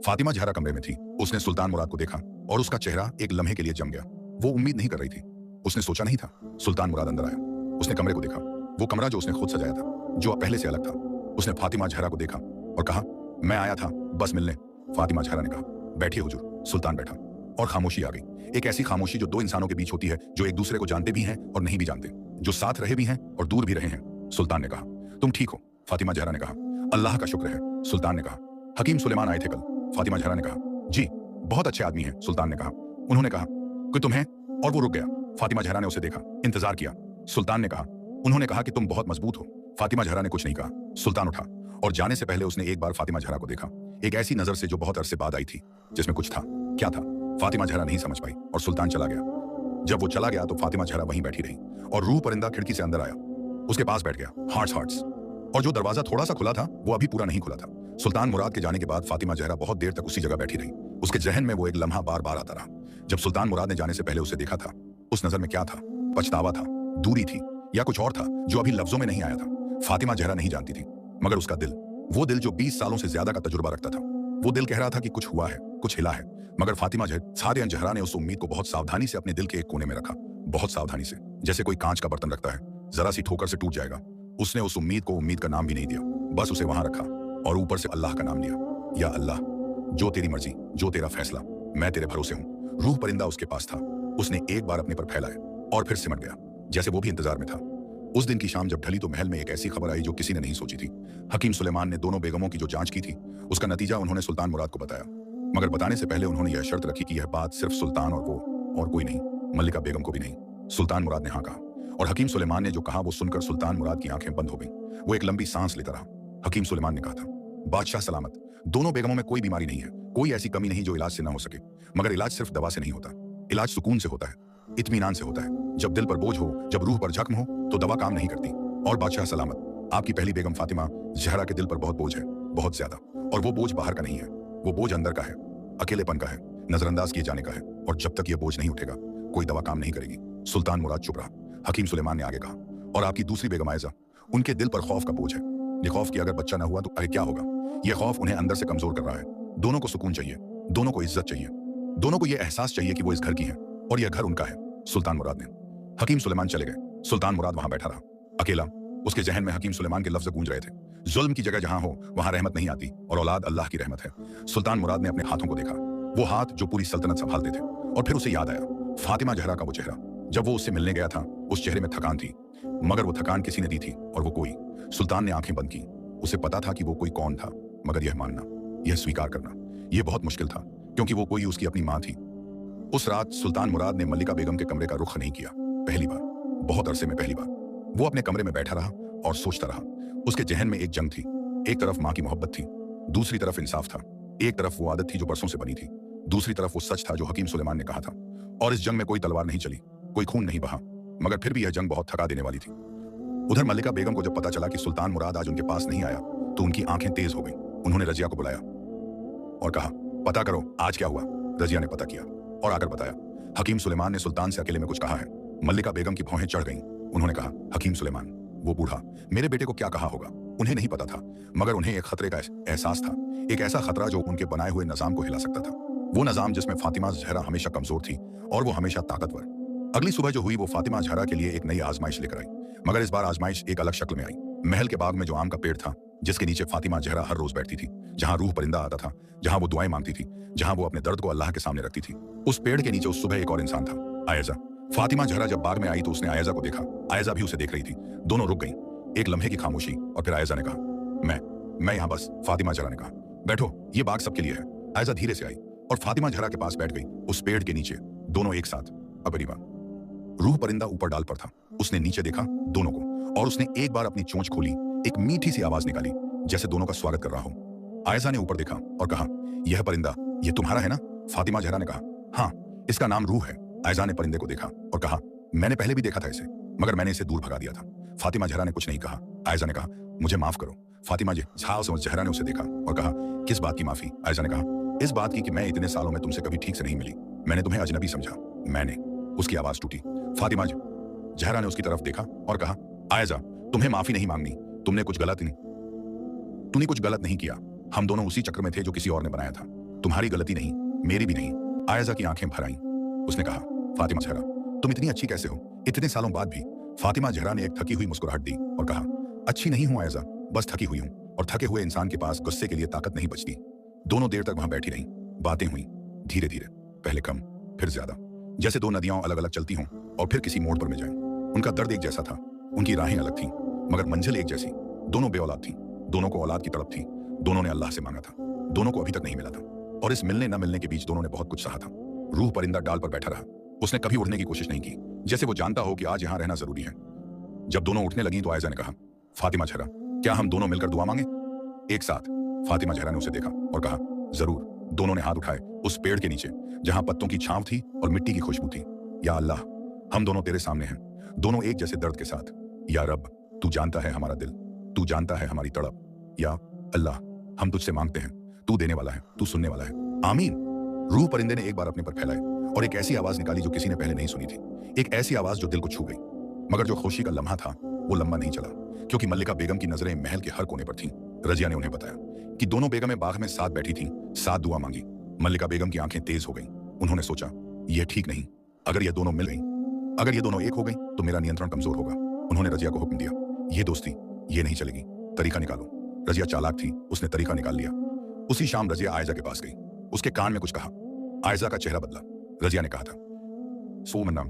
फातिमा जहरा कमरे में थी। उसने सुल्तान मुराद को देखा और उसका चेहरा एक लम्हे के लिए जम गया। वो उम्मीद नहीं कर रही थी, उसने सोचा नहीं था। सुल्तान मुराद अंदर आया, उसने कमरे को देखा, वो कमरा जो उसने खुद सजाया था, जो अब पहले से अलग था। उसने फातिमा जहरा को देखा और कहा, मैं आया था बस मिलने। फातिमा जहरा ने कहा, बैठिए हुजूर। सुल्तान बैठा और खामोशी आ गई। एक ऐसी खामोशी जो दो इंसानों के बीच होती है, जो एक दूसरे को जानते भी हैं और नहीं भी जानते, जो साथ रहे भी हैं और दूर भी रहे हैं। सुल्तान ने कहा, तुम ठीक हो? फातिमा जहरा ने कहा, अल्लाह का शुक्र है। सुल्तान ने कहा, हकीम सुलेमान आए थे कल? फातिमा जहरा ने कहा, जी, बहुत अच्छे आदमी हैं। सुल्तान ने कहा, उन्होंने कहा कि तुम हैं? और वो रुक गया। फातिमा जहरा ने उसे देखा, इंतजार किया। सुल्तान ने कहा, उन्होंने कहा कि तुम बहुत मजबूत हो। फातिमा जहरा ने कुछ नहीं कहा। सुल्तान उठा और जाने से पहले उसने एक बार फातिमा जहरा को देखा, एक ऐसी नजर से जो बहुत अरसे बाद आई थी, जिसमें कुछ था। क्या था? फातिमा जहरा नहीं समझ पाई और सुल्तान चला गया। जब वो चला गया तो फातिमा जहरा वहीं बैठी रही और रूह परिंदा खिड़की से अंदर आया, उसके पास बैठ गया, हार्ट्स। और जो दरवाजा थोड़ा सा खुला था वो अभी पूरा नहीं खुला था। सुल्तान मुराद के जाने के बाद फातिमा जहरा बहुत देर तक उसी जगह बैठी रही। उसके जहन में वो एक लम्हा बार बार आता रहा। जब सुल्तान मुराद ने जाने से पहले उसे देखा था, उस नजर में क्या था? पछतावा था, दूरी थी, या कुछ और था जो अभी लफ्जों में नहीं आया था। फातिमा जहरा नहीं जानती थी, मगर उसका दिल, वो दिल जो 20 सालों से ज्यादा का तजुर्बा रखता था, वो दिल कह रहा था कि कुछ हुआ है, कुछ हिला है। मगर फातिमा जहरा ने उस उम्मीद को बहुत सावधानी से अपने दिल के एक कोने में रखा, बहुत सावधानी से, जैसे कोई कांच का बर्तन रखता है, जरा सी ठोकर से टूट जाएगा। उसने उस उम्मीद को उम्मीद का नाम भी नहीं दिया, बस उसे वहां रखा और ऊपर से अल्लाह का नाम लिया। या अल्लाह, जो तेरी मर्जी, जो तेरा फैसला, मैं तेरे भरोसे हूँ। रूह परिंदा उसके पास था। उसने एक बार अपने पर फैलाए और फिर सिमट गया, जैसे वो भी इंतजार में था। उस दिन की शाम जब ढली तो महल में एक ऐसी खबर आई जो किसी ने नहीं सोची थी। हकीम सुलेमान ने दोनों बेगमों की जो जांच की थी, उसका नतीजा उन्होंने सुल्तान मुराद को बताया, मगर बताने से पहले उन्होंने यह शर्त रखी कि यह बात सिर्फ सुल्तान और वो और कोई नहीं, मल्लिका बेगम को भी नहीं। सुल्तान मुराद ने हाँ कहा और हकीम सुलेमान ने जो कहा वो सुनकर सुल्तान मुराद की आंखें बंद हो गईं। वो एक लंबी सांस लेता रहा। हकीम सुलेमान ने कहा था, बादशाह सलामत, दोनों बेगमों में कोई बीमारी नहीं है, कोई ऐसी कमी नहीं जो इलाज से ना हो सके, मगर इलाज सिर्फ दवा से नहीं होता, इलाज सुकून से होता है, इत्मीनान से होता है। जब दिल पर बोझ हो, जब रूह पर जख्म हो तो दवा काम नहीं करती। और बादशाह सलामत, आपकी पहली बेगम फातिमा जहरा के दिल पर बहुत बोझ है, बहुत ज्यादा, और वो बोझ बाहर का नहीं है, वो बोझ अंदर का है, अकेलेपन का है, नजरअंदाज किए जाने का है, और जब तक ये बोझ नहीं उठेगा कोई दवा काम नहीं करेगी। सुल्तान मुराद चुप रहा। हकीम सुलेमान ने आगे कहा, और आपकी दूसरी बेगम आयजा, उनके दिल पर खौफ का बोझ है, ये खौफ कि अगर बच्चा ना हुआ तो आगे क्या होगा। ये खौफ उन्हें अंदर से कमजोर कर रहा है। दोनों को सुकून चाहिए, दोनों को इज्जत चाहिए, दोनों को ये एहसास चाहिए कि वो इस घर की है और यह घर उनका है। सुल्तान मुराद ने। हकीम सुलेमान चले गए। सुल्तान मुराद वहां बैठा रहा, अकेला। उसके जहन में हकीम सुलेमान के लफ्ज गूंज रहे थे, जुल्म की जगह जहां हो वहां रहमत नहीं आती, और औलाद अल्लाह की रहमत है। सुल्तान मुराद ने अपने हाथों को देखा, वो हाथ जो पूरी सल्तनत संभालते थे, और फिर उसे याद आया फातिमा जहरा का वो चेहरा। जब वो उससे मिलने गया था उस चेहरे में थकान थी, मगर वो थकान किसी ने दी थी, और वो कोई। सुल्तान ने आंखें बंद की। उसे पता था कि वो कोई कौन था, मगर यह मानना, यह स्वीकार करना, यह बहुत मुश्किल था, क्योंकि वो कोई उसकी अपनी मां थी। उस रात सुल्तान मुराद ने मल्लिका बेगम के कमरे का रुख नहीं किया। पहली बार, बहुत अरसे में पहली बार। वो अपने कमरे में बैठा रहा और सोचता रहा। उसके जहन में एक जंग थी, एक तरफ मां की मोहब्बत थी, दूसरी तरफ इंसाफ था। एक तरफ वो आदत थी जो बरसों से बनी थी, दूसरी तरफ वो सच था जो हकीम सुलेमान ने कहा था। और इस जंग में कोई तलवार नहीं चली, कोई खून नहीं बहा, मगर फिर भी यह जंग बहुत थका देने वाली थी। उधर मल्लिका बेगम को जब पता चला कि सुल्तान मुराद आज उनके पास नहीं आया तो उनकी आंखें तेज हो गईं। उन्होंने रजिया को बुलाया और कहा, पता करो आज क्या हुआ। रजिया ने पता किया और आकर बताया, हकीम सुलेमान ने सुल्तान से अकेले में कुछ कहा है। मल्लिका बेगम की भौहें चढ़ गईं। उन्होंने कहा, हकीम सुलेमान, वो बूढ़ा मेरे बेटे को क्या कहा होगा। उन्हें नहीं पता था, मगर उन्हें एक खतरे का एहसास था, एक ऐसा खतरा जो उनके बनाए हुए निजाम को हिला सकता था। वो निजाम जिसमें फातिमा जहरा हमेशा कमजोर थी और वो हमेशा ताकतवर। अगली सुबह जो हुई वो फातिमा जहरा के लिए एक नई आजमाइश लेकर आई, मगर इस बार आजमाइश एक अलग शक्ल में आई। महल के बाग में जो आम का पेड़ था, जिसके नीचे फातिमा जहरा हर रोज बैठती थी, जहां रूह परिंदा आता था, जहां वो दुआएं मांगती थी, जहां वो अपने दर्द को अल्लाह के सामने रखती थी, उस पेड़ के नीचे उस सुबह एक और इंसान था, आयजा। फातिमा जहरा जब बाग में आई तो उसने आयजा को देखा। आयजा भी उसे देख रही थी। दोनों रुक गईं। एक लम्हे की खामोशी, और फिर आयजा ने कहा, मैं यहाँ बस। फातिमा जहरा ने कहा, बैठो, ये बाग सबके लिए है। आयजा धीरे से आई और फातिमा जहरा के पास बैठ गई, उस पेड़ के नीचे, दोनों एक साथ। अबरीबा रूह परिंदा ऊपर डाल पर था। उसने नीचे देखा दोनों को, और उसने एक बार अपनी चोंच खोली, एक मीठी सी आवाज निकाली, जैसे दोनों का स्वागत कर रहा हो। आयजा ने ऊपर देखा और कहा, यह परिंदा, यह तुम्हारा है ना। फातिमा जहरा ने कहा, हाँ, इसका नाम रूह है। आयजा ने परिंदे को देखा और कहा, मैंने पहले भी देखा था इसे, मगर मैंने इसे दूर भगा दिया था। फातिमा जहरा ने कुछ नहीं कहा। आयजा ने कहा, मुझे माफ करो। फातिमा जहरा ने उसे देखा और कहा, किस बात की माफी। आयजा ने कहा, इस बात की कि मैं इतने सालों में तुमसे कभी ठीक से नहीं मिली, मैंने तुम्हें अजनबी समझा, मैंने। उसकी आवाज टूटी। फातिमा जहरा ने उसकी तरफ देखा और कहा, आयजा, तुम्हें माफी नहीं मांगनी, तूने कुछ गलत नहीं किया। हम दोनों उसी चक्र में थे जो किसी और ने बनाया था। तुम्हारी गलती नहीं, मेरी भी नहीं। आयजा की आंखें भर आईं। उसने कहा, फातिमा जहरा, तुम इतनी अच्छी कैसे हो, इतने सालों बाद भी। फातिमा जहरा ने एक थकी हुई मुस्कुराहट दी और कहा, अच्छी नहीं हूं आयजा, बस थकी हुई हूं, और थके हुए इंसान के पास गुस्से के लिए ताकत नहीं बचती। दोनों देर तक वहां बैठी रहीं। बातें हुई, धीरे धीरे, पहले कम, फिर ज्यादा, जैसे दो नदियां अलग अलग चलती हों और फिर किसी मोड़ पर मिल जाएं। उनका दर्द एक जैसा था, उनकी राहें अलग थीं, मगर मंजिल एक जैसी। दोनों बेऔलाद थीं, दोनों को औलाद की तड़प थी, दोनों ने अल्लाह से मांगा था, दोनों को अभी तक नहीं मिला था, और इस मिलने न मिलने के बीच दोनों ने बहुत कुछ सहा था। रूह परिंदा डाल पर बैठा रहा। उसने कभी उड़ने की कोशिश नहीं की, जैसे वो जानता हो कि आज यहां रहना जरूरी है। जब दोनों उठने लगी तो आयजा ने कहा, फातिमा जहरा, क्या हम दोनों मिलकर दुआ मांगे एक साथ। फातिमा जहरा ने उसे देखा और कहा, जरूर। दोनों ने हाथ उठाए उस पेड़ के नीचे जहां पत्तों की छांव थी और मिट्टी की खुशबू थी। या अल्लाह, हम दोनों तेरे सामने हैं, दोनों एक जैसे दर्द के साथ। या रब, तू जानता है हमारा दिल, तू जानता है हमारी तड़प। या अल्लाह, हम तुझसे मांगते हैं, तू देने वाला है, तू सुनने वाला है। आमीन। रूह परिंदे ने एक बार अपने पर फैलाए और एक ऐसी आवाज निकाली जो किसी ने पहले नहीं सुनी थी, एक ऐसी आवाज जो दिल को छू गई। मगर जो खुशी का लम्हा था वो लंबा नहीं चला, क्योंकि मल्लिका बेगम की नजरें महल के हर कोने पर थीं। रजिया ने उन्हें बताया कि दोनों बेगमें बाग में साथ बैठी थीं, साथ दुआ मांगी। मल्लिका बेगम की आंखें तेज हो गईं। उन्होंने सोचा, यह ठीक नहीं, अगर ये दोनों मिल गईं, अगर ये दोनों एक हो गईं तो मेरा नियंत्रण कमजोर होगा। उन्होंने रजिया को हुक्म दिया, ये दोस्ती, ये नहीं चलेगी, तरीका निकालो। रजिया चालाक थी, उसने तरीका निकाल लिया। उसी शाम रजिया आयजा के पास गई, उसके कान में कुछ कहा। आयजा का चेहरा बदला। रजिया ने कहा था, सोमनाम,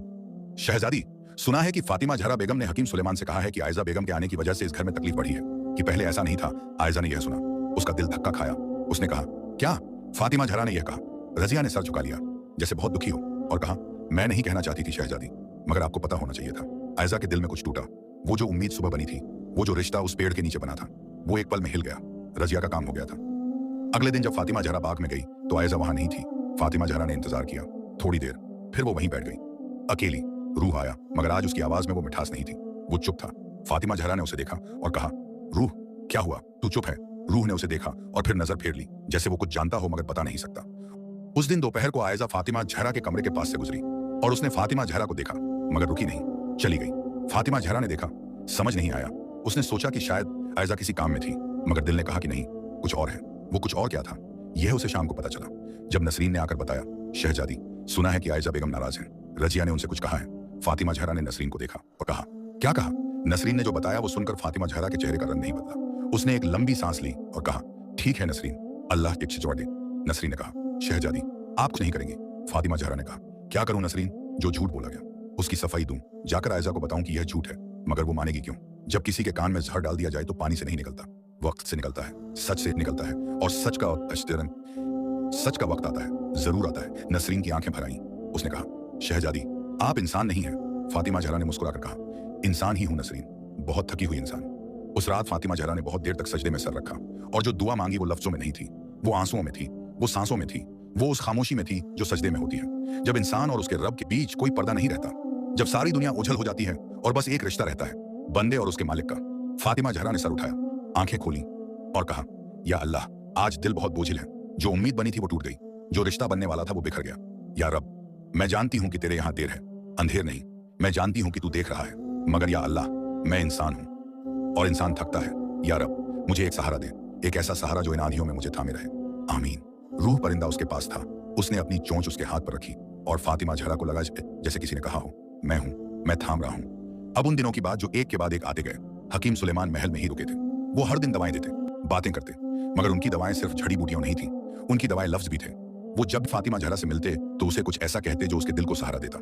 शहजादी, सुना है कि फातिमा जहरा बेगम ने हकीम सुलेमान से कहा है कि आयजा बेगम के आने की वजह से इस घर में तकलीफ बढ़ी है, कि पहले ऐसा नहीं था। आयजा ने यह सुना, उसका दिल धक्का खाया। उसने कहा, क्या? फातिमा जहरा ने यह कहा। रजिया ने सर झुका लिया, जैसे बहुत दुखी हो, और कहा, मैं नहीं कहना चाहती थी शहजादी, मगर आपको पता होना चाहिए था। आयजा के दिल में कुछ टूटा। वो जो उम्मीद सुबह बनी थी, वो जो रिश्ता उस पेड़ के नीचे बना था, वो एक पल में हिल गया। रजिया का काम हो गया था। अगले दिन जब फातिमा जहरा बाग में गई तो आयजा वहां नहीं थी। फातिमा जहरा ने इंतजार किया, थोड़ी देर, फिर वो वहीं बैठ गई। अकेली। रूह आया, मगर आज उसकी आवाज में वो मिठास नहीं थी। वो चुप था। फातिमा जहरा ने उसे देखा और कहा, रूह क्या हुआ, तू चुप है? रूह ने उसे देखा और फिर नजर फेर ली, जैसे वो कुछ जानता हो मगर बता नहीं सकता। उस दिन दोपहर को आयजा फातिमा जहरा के कमरे के पास से गुजरी और उसने फातिमा जहरा को देखा, मगर रुकी नहीं, चली गई। फातिमा जहरा ने देखा, समझ नहीं आया। उसने सोचा कि शायद आयजा किसी काम में थी, मगर दिल ने कहा कि नहीं, कुछ और है। वो कुछ और क्या था, यह उसे शाम को पता चला, जब नसरीन ने आकर बताया, शहजादी, सुना है कि आयजा बेगम नाराज है। रजिया ने उनसे कुछ कहा है। फातिमा जहरा ने नसरीन को देखा और कहा, क्या कहा? नसरीन ने जो बताया वो सुनकर फातिमा जहरा के चेहरे का रंग नहीं बदला। उसने एक लंबी सांस ली और कहा, ठीक है नसरीन, अल्लाह टिक छिजवा दे। नसरीन ने कहा, शहजादी, आप कुछ नहीं करेंगे? फातिमा जहरा ने कहा, क्या करूं नसरीन, जो झूठ बोला गया उसकी सफाई दूं, जाकर आयजा को बताऊं कि यह झूठ है, मगर वो मानेगी क्यों? जब किसी के कान में जहर डाल दिया जाए तो पानी से नहीं निकलता, वक्त से निकलता है, सच से निकलता है, और सच का वक्त आता है, जरूर आता है। नसरीन की आंखें भर आईं। उसने कहा, शहजादी, आप इंसान नहीं हैं। फातिमा जहरा ने मुस्कुराकर कहा, इंसान ही हूं नसरीन, बहुत थकी हुई इंसान। उस रात फातिमा जहरा ने बहुत देर तक सजदे में सर रखा, और जो दुआ मांगी वो लफ्जों में नहीं थी, वो आंसुओं में थी, वो सांसों में थी, वो उस खामोशी में थी जो सजदे में होती है, जब इंसान और उसके रब के बीच कोई पर्दा नहीं रहता, जब सारी दुनिया उछल हो जाती है और बस एक रिश्ता रहता है, बंदे और उसके मालिक का। फातिमा जहरा ने सर उठाया, आंखें खोली और कहा, या अल्लाह, आज दिल बहुत बोझिल है। जो उम्मीद बनी थी वो टूट गई, जो रिश्ता बनने वाला था वो बिखर गया। या रब, मैं जानती हूं कि तेरे यहां देर है, अंधेर नहीं। मैं जानती हूं कि तू देख रहा है, मगर या अल्लाह, मैं इंसान हूं और इंसान थकता है। या रब, मुझे एक सहारा दे, एक ऐसा सहारा जो इन आंधियों में मुझे थामे रहे। आमीन। रूह परिंदा उसके पास था। उसने अपनी चोंच उसके हाथ पर रखी और फातिमा जहरा को लगा जैसे किसी ने कहा हो, मैं हूं, मैं थाम रहा हूं। अब उन दिनों की बात जो एक के बाद एक आते गए। हकीम सुलेमान महल में ही रुके थे। वो हर दिन दवाएं देते, बातें करते, मगर उनकी दवाएं सिर्फ जड़ी बूटियां नहीं थी, उनकी दवाएं लफ्ज भी थे। वो जब फातिमा जहरा से मिलते तो उसे कुछ ऐसा कहते जो उसके दिल को सहारा देता।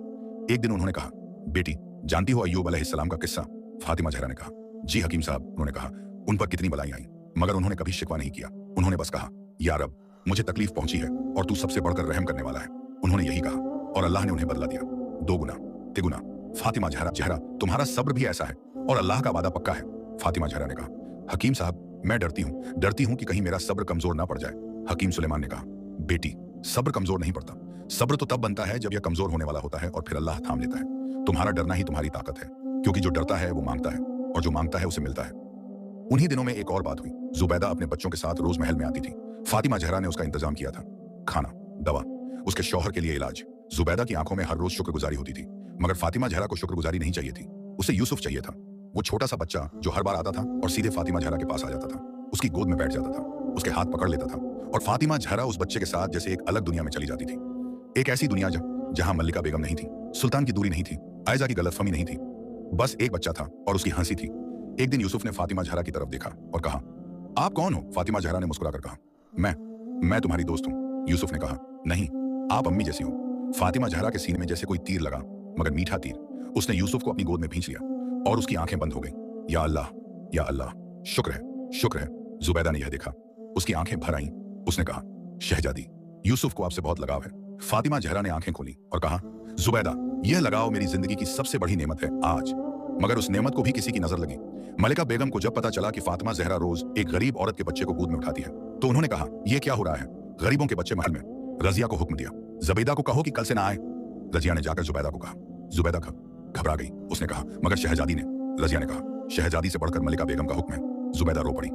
एक दिन उन्होंने कहा, बेटी, जानती हो अय्यूब अलैहिस्सलाम का किस्सा? फातिमा जहरा ने कहा, जी हकीम साहब। उन्होंने कहा, उन पर कितनी बलाएं आई, मगर उन्होंने कभी शिकवा नहीं किया। उन्होंने बस कहा, या रब, मुझे तकलीफ पहुंची है और तू सबसे बढ़कर रहम करने वाला है। उन्होंने यही कहा और अल्लाह ने उन्हें बदला दिया, 2 गुना, तिगुना। फातिमा जहरा, तुम्हारा सब्र भी ऐसा है और अल्लाह का वादा पक्का है। फातिमा जहरा ने कहा, हकीम साहब, मैं डरती हूं कि कहीं मेरा सब्र कमजोर ना पड़ जाए। हकीम सुलेमान ने कहा, बेटी, सब्र कमजोर नहीं पड़ता। सब्र तो तब बनता है जब यह कमजोर होने वाला होता है और फिर अल्लाह थाम लेता है। तुम्हारा डरना ही तुम्हारी ताकत है, क्योंकि जो डरता है वो मांगता है, और जो मांगता है उसे मिलता है। उन्हीं दिनों में एक और बात हुई। जुबैदा अपने बच्चों के साथ रोज महल में आती थी। फातिमा जहरा ने उसका इंतजाम किया था, खाना, दवा, उसके शौहर के लिए इलाज। जुबैदा की आंखों में हर रोज शुक्रगुजारी होती थी, मगर फातिमा जहरा को शुक्रगुजारी नहीं चाहिए थी। उसे यूसुफ चाहिए था, वो छोटा सा बच्चा जो हर बार आता था और सीधे फातिमा जहरा के पास आ जाता था, उसकी गोद में बैठ जाता था, उसके हाथ पकड़ लेता था, और फातिमा जहरा उस बच्चे के साथ जैसे एक अलग दुनिया में चली जाती थी। एक ऐसी दुनिया जहां मल्लिका बेगम नहीं थी, सुल्तान की दूरी नहीं थी, आयजा की गलतफहमी नहीं थी, बस एक बच्चा था और उसकी हंसी थी। एक दिन यूसुफ ने फातिमा जहरा की तरफ देखा और कहा, आप कौन हो? फातिमा जहरा ने मुस्कुराकर कहा, मैं तुम्हारी दोस्त हूं। यूसुफ ने कहा, नहीं, आप अम्मी जैसी हो। फातिमा जहरा के सीने में जैसे कोई तीर लगा, मगर मीठा तीर। उसने यूसुफ को अपनी गोद में भींच लिया और उसकी आंखें बंद हो गईं। या अल्लाह, या अल्लाह, शुक्र है। जुबैदा ने यह देखा, उसकी आंखें भर आईं। उसने कहा, शहजादी, यूसुफ को आपसे बहुत लगाव है। फातिमा जहरा ने आंखें खोली और कहा, जुबैदा, यह लगाव मेरी जिंदगी की सबसे बड़ी नेमत है आज, मगर उस नेमत को भी किसी की नजर लगी। मलिका बेगम को जब पता चला कि फातिमा जहरा रोज एक गरीब औरत के बच्चे को गोद में उठाती है, तो उन्होंने कहा, यह क्या हो रहा है? गरीबों के बच्चे महल में। रजिया को हुक्म दिया, जबीदा को कहो कि कल से ना आए। रजिया ने जाकर जुबैदा को कहा। जुबैदा घबरा गई। उसने कहा, मगर शहजादी ने। रजिया ने कहा, शहजादी से बढ़कर मलिका बेगम का हुक्म है। जुबैदा रो पड़ी।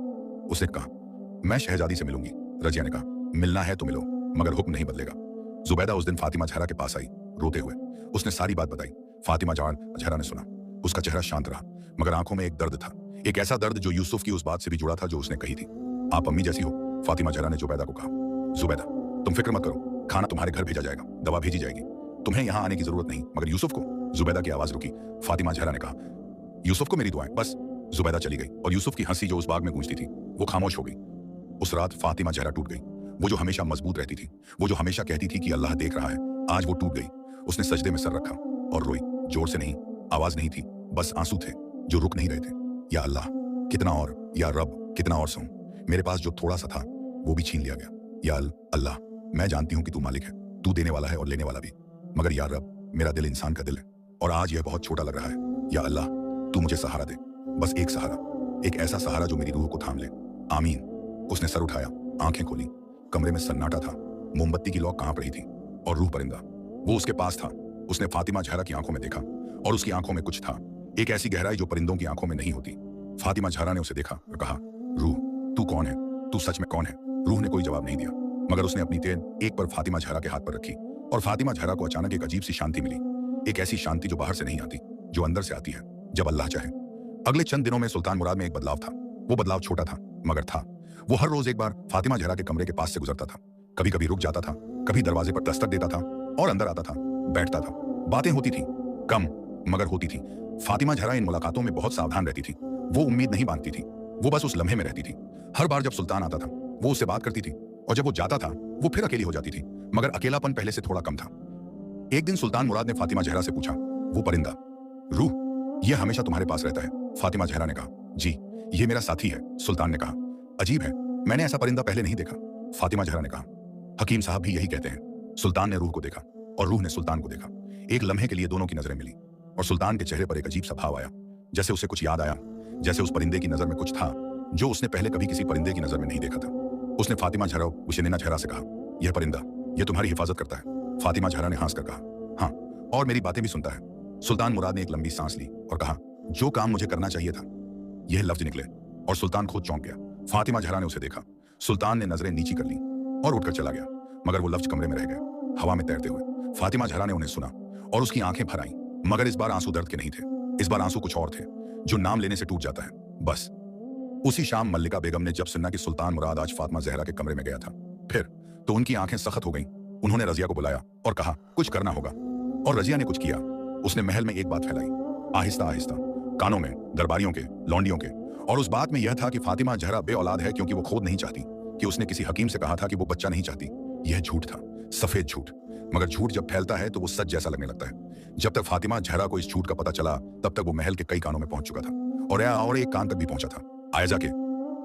उसने कहा, मैं शहजादी से मिलूंगी। रजिया ने कहा, मिलना है तो मिलो, मगर हुक्म नहीं बदलेगा। जुबैदा उस दिन फातिमा जहरा के पास आई, रोते हुए। उसने सारी बात बताई। फातिमा जहरा ने सुना। उसका चेहरा शांत रहा, मगर आंखों में एक दर्द था, एक ऐसा दर्द जो यूसुफ की उस बात से भी जुड़ा था जो उसने कही थी। आप अम्मी जैसी हो, फातिमा जहरा ने जुबैदा को कहा। जुबैदा, तुम फिक्र मत करो, खाना तुम्हारे घर भेजा जाएगा, दवा भेजी जाएगी, तुम्हें यहां आने की जरूरत नहीं, मगर यूसुफ को। जुबैदा की आवाज रुकी। फातिमा जहरा ने कहा, यूसुफ को मेरी दुआएं, बस। जुबैदा चली गई और यूसुफ की हंसी जो उस बाग में गूंजती थी वो खामोश हो गई। उस रात फातिमा जहरा टूट गई। वो जो हमेशा मजबूत रहती थी, वो जो हमेशा कहती थी कि अल्लाह देख रहा है, आज वो टूट गई। उसने सजदे में सर रखा और रोई, जोर से नहीं, आवाज नहीं थी, बस आंसू थे जो रुक नहीं रहे थे। या अल्लाह, कितना और, या रब, कितना और सहूं, मेरे पास जो थोड़ा सा था वो भी छीन लिया गया। या अल्लाह, मैं जानती हूं कि तू मालिक है, तू देने वाला है और लेने वाला भी, मगर या रब, मेरा दिल इंसान का दिल है और आज यह बहुत छोटा लग रहा है। या अल्लाह, तू मुझे सहारा दे, बस एक सहारा, एक ऐसा सहारा जो मेरी रूह को थाम ले। आमीन। उसने सर उठाया, आंखें खोली। कमरे में सन्नाटा था, मोमबत्ती की लौ कांप रही थी और रूह परिंदा वो उसके पास था। उसने फातिमा जहरा की आंखों में देखा और उसकी आंखों में कुछ था, एक ऐसी गहराई जो परिंदों की आंखों में नहीं होती। फातिमा जहरा ने उसे देखा और कहा, रूह, तू कौन है? तू सच में कौन है? रूह ने कोई जवाब नहीं दिया, मगर उसने अपनी तेज एक पर फातिमा जहरा के हाथ पर रखी और फातिमा जहरा को अचानक एक अजीब सी शांति मिली। एक ऐसी शांति जो बाहर से नहीं आती, जो अंदर से आती है जब अल्लाह चाहे। अगले चंद दिनों में सुल्तान मुराद में एक बदलाव था। वो बदलाव छोटा था मगर था। वो हर रोज एक बार फातिमा जहरा के कमरे के पास से गुजरता था। कभी कभी रुक जाता था, कभी दरवाजे पर दस्तक देता था और अंदर आता था, बैठता था। बातें होती थी, कम मगर होती थी। फातिमा जहरा इन मुलाकातों में बहुत सावधान रहती थी। वो उम्मीद नहीं बांधती थी, वो बस उस लम्हे में रहती थी। हर बार जब सुल्तान आता था वो उससे बात करती थी और जब वो जाता था वो फिर अकेली हो जाती थी, मगर अकेलापन पहले से थोड़ा कम था। एक दिन सुल्तान मुराद ने फातिमा जहरा से पूछा, वो परिंदा, रूह, यह हमेशा तुम्हारे पास रहता है? फातिमा जहरा ने कहा, जी, ये मेरा साथी है। सुल्तान ने कहा, अजीब है, मैंने ऐसा परिंदा पहले नहीं देखा। फातिमा जहरा ने कहा, हकीम साहब भी यही कहते हैं। सुल्तान ने रूह को देखा और रूह ने सुल्तान को देखा। एक लम्हे के लिए दोनों की नजरें मिली और सुल्तान के चेहरे पर एक अजीब सा भाव आया, जैसे उसे कुछ याद आया, जैसे उस परिंदे की नजर में कुछ था जो उसने पहले कभी किसी परिंदे की नजर में नहीं देखा था। उसने फातिमा जहरा उशेना जहरा से कहा, यह परिंदा, यह तुम्हारी हिफाजत करता है? फातिमा जहरा ने हंस कर कहा, हाँ, और मेरी बातें भी सुनता है। सुल्तान मुराद ने एक लंबी सांस ली और कहा, जो काम मुझे करना चाहिए था। यह लफ्ज निकले और सुल्तान खुद चौंक गया। फातिमा जहरा ने उसे देखा। सुल्तान ने नजरें नीची कर ली और उठकर चला गया, मगर वो लफ्ज कमरे में रह गए, हवा में तैरते हुए। फातिमा जहरा ने उन्हें सुना और उसकी आंखें भर आईं, मगर इस बार आंसू दर्द के नहीं थे। इस बार आंसू कुछ और थे, जो नाम लेने से टूट जाता है, बस। उसी शाम मल्लिका बेगम ने जब सुना कि सुल्तान मुराद आज फातिमा जहरा के कमरे में गया था, फिर तो उनकी आंखें सख्त हो गईं। उन्होंने रजिया को बुलाया और कहा, कुछ करना होगा। और रजिया ने कुछ किया। उसने महल में एक बात फैलाई, आहिस्ता आहिस्ता, कानों में, दरबारियों के, लौंडियों के। और उस बात में यह था कि फातिमा जहरा बे औलाद है क्योंकि वो खुद नहीं चाहती, कि उसने किसी हकीम से कहा था कि वो बच्चा नहीं चाहती। यह झूठ था, सफेद झूठ। मगर झूठ जब फैलता है तो वो सच जैसा लगने लगता है। जब तक फातिमा जहरा को इस झूठ का पता चला तब तक वो महल के कई कानों में पहुंच चुका था और एक कान तक भी पहुंचा था, आयजा के।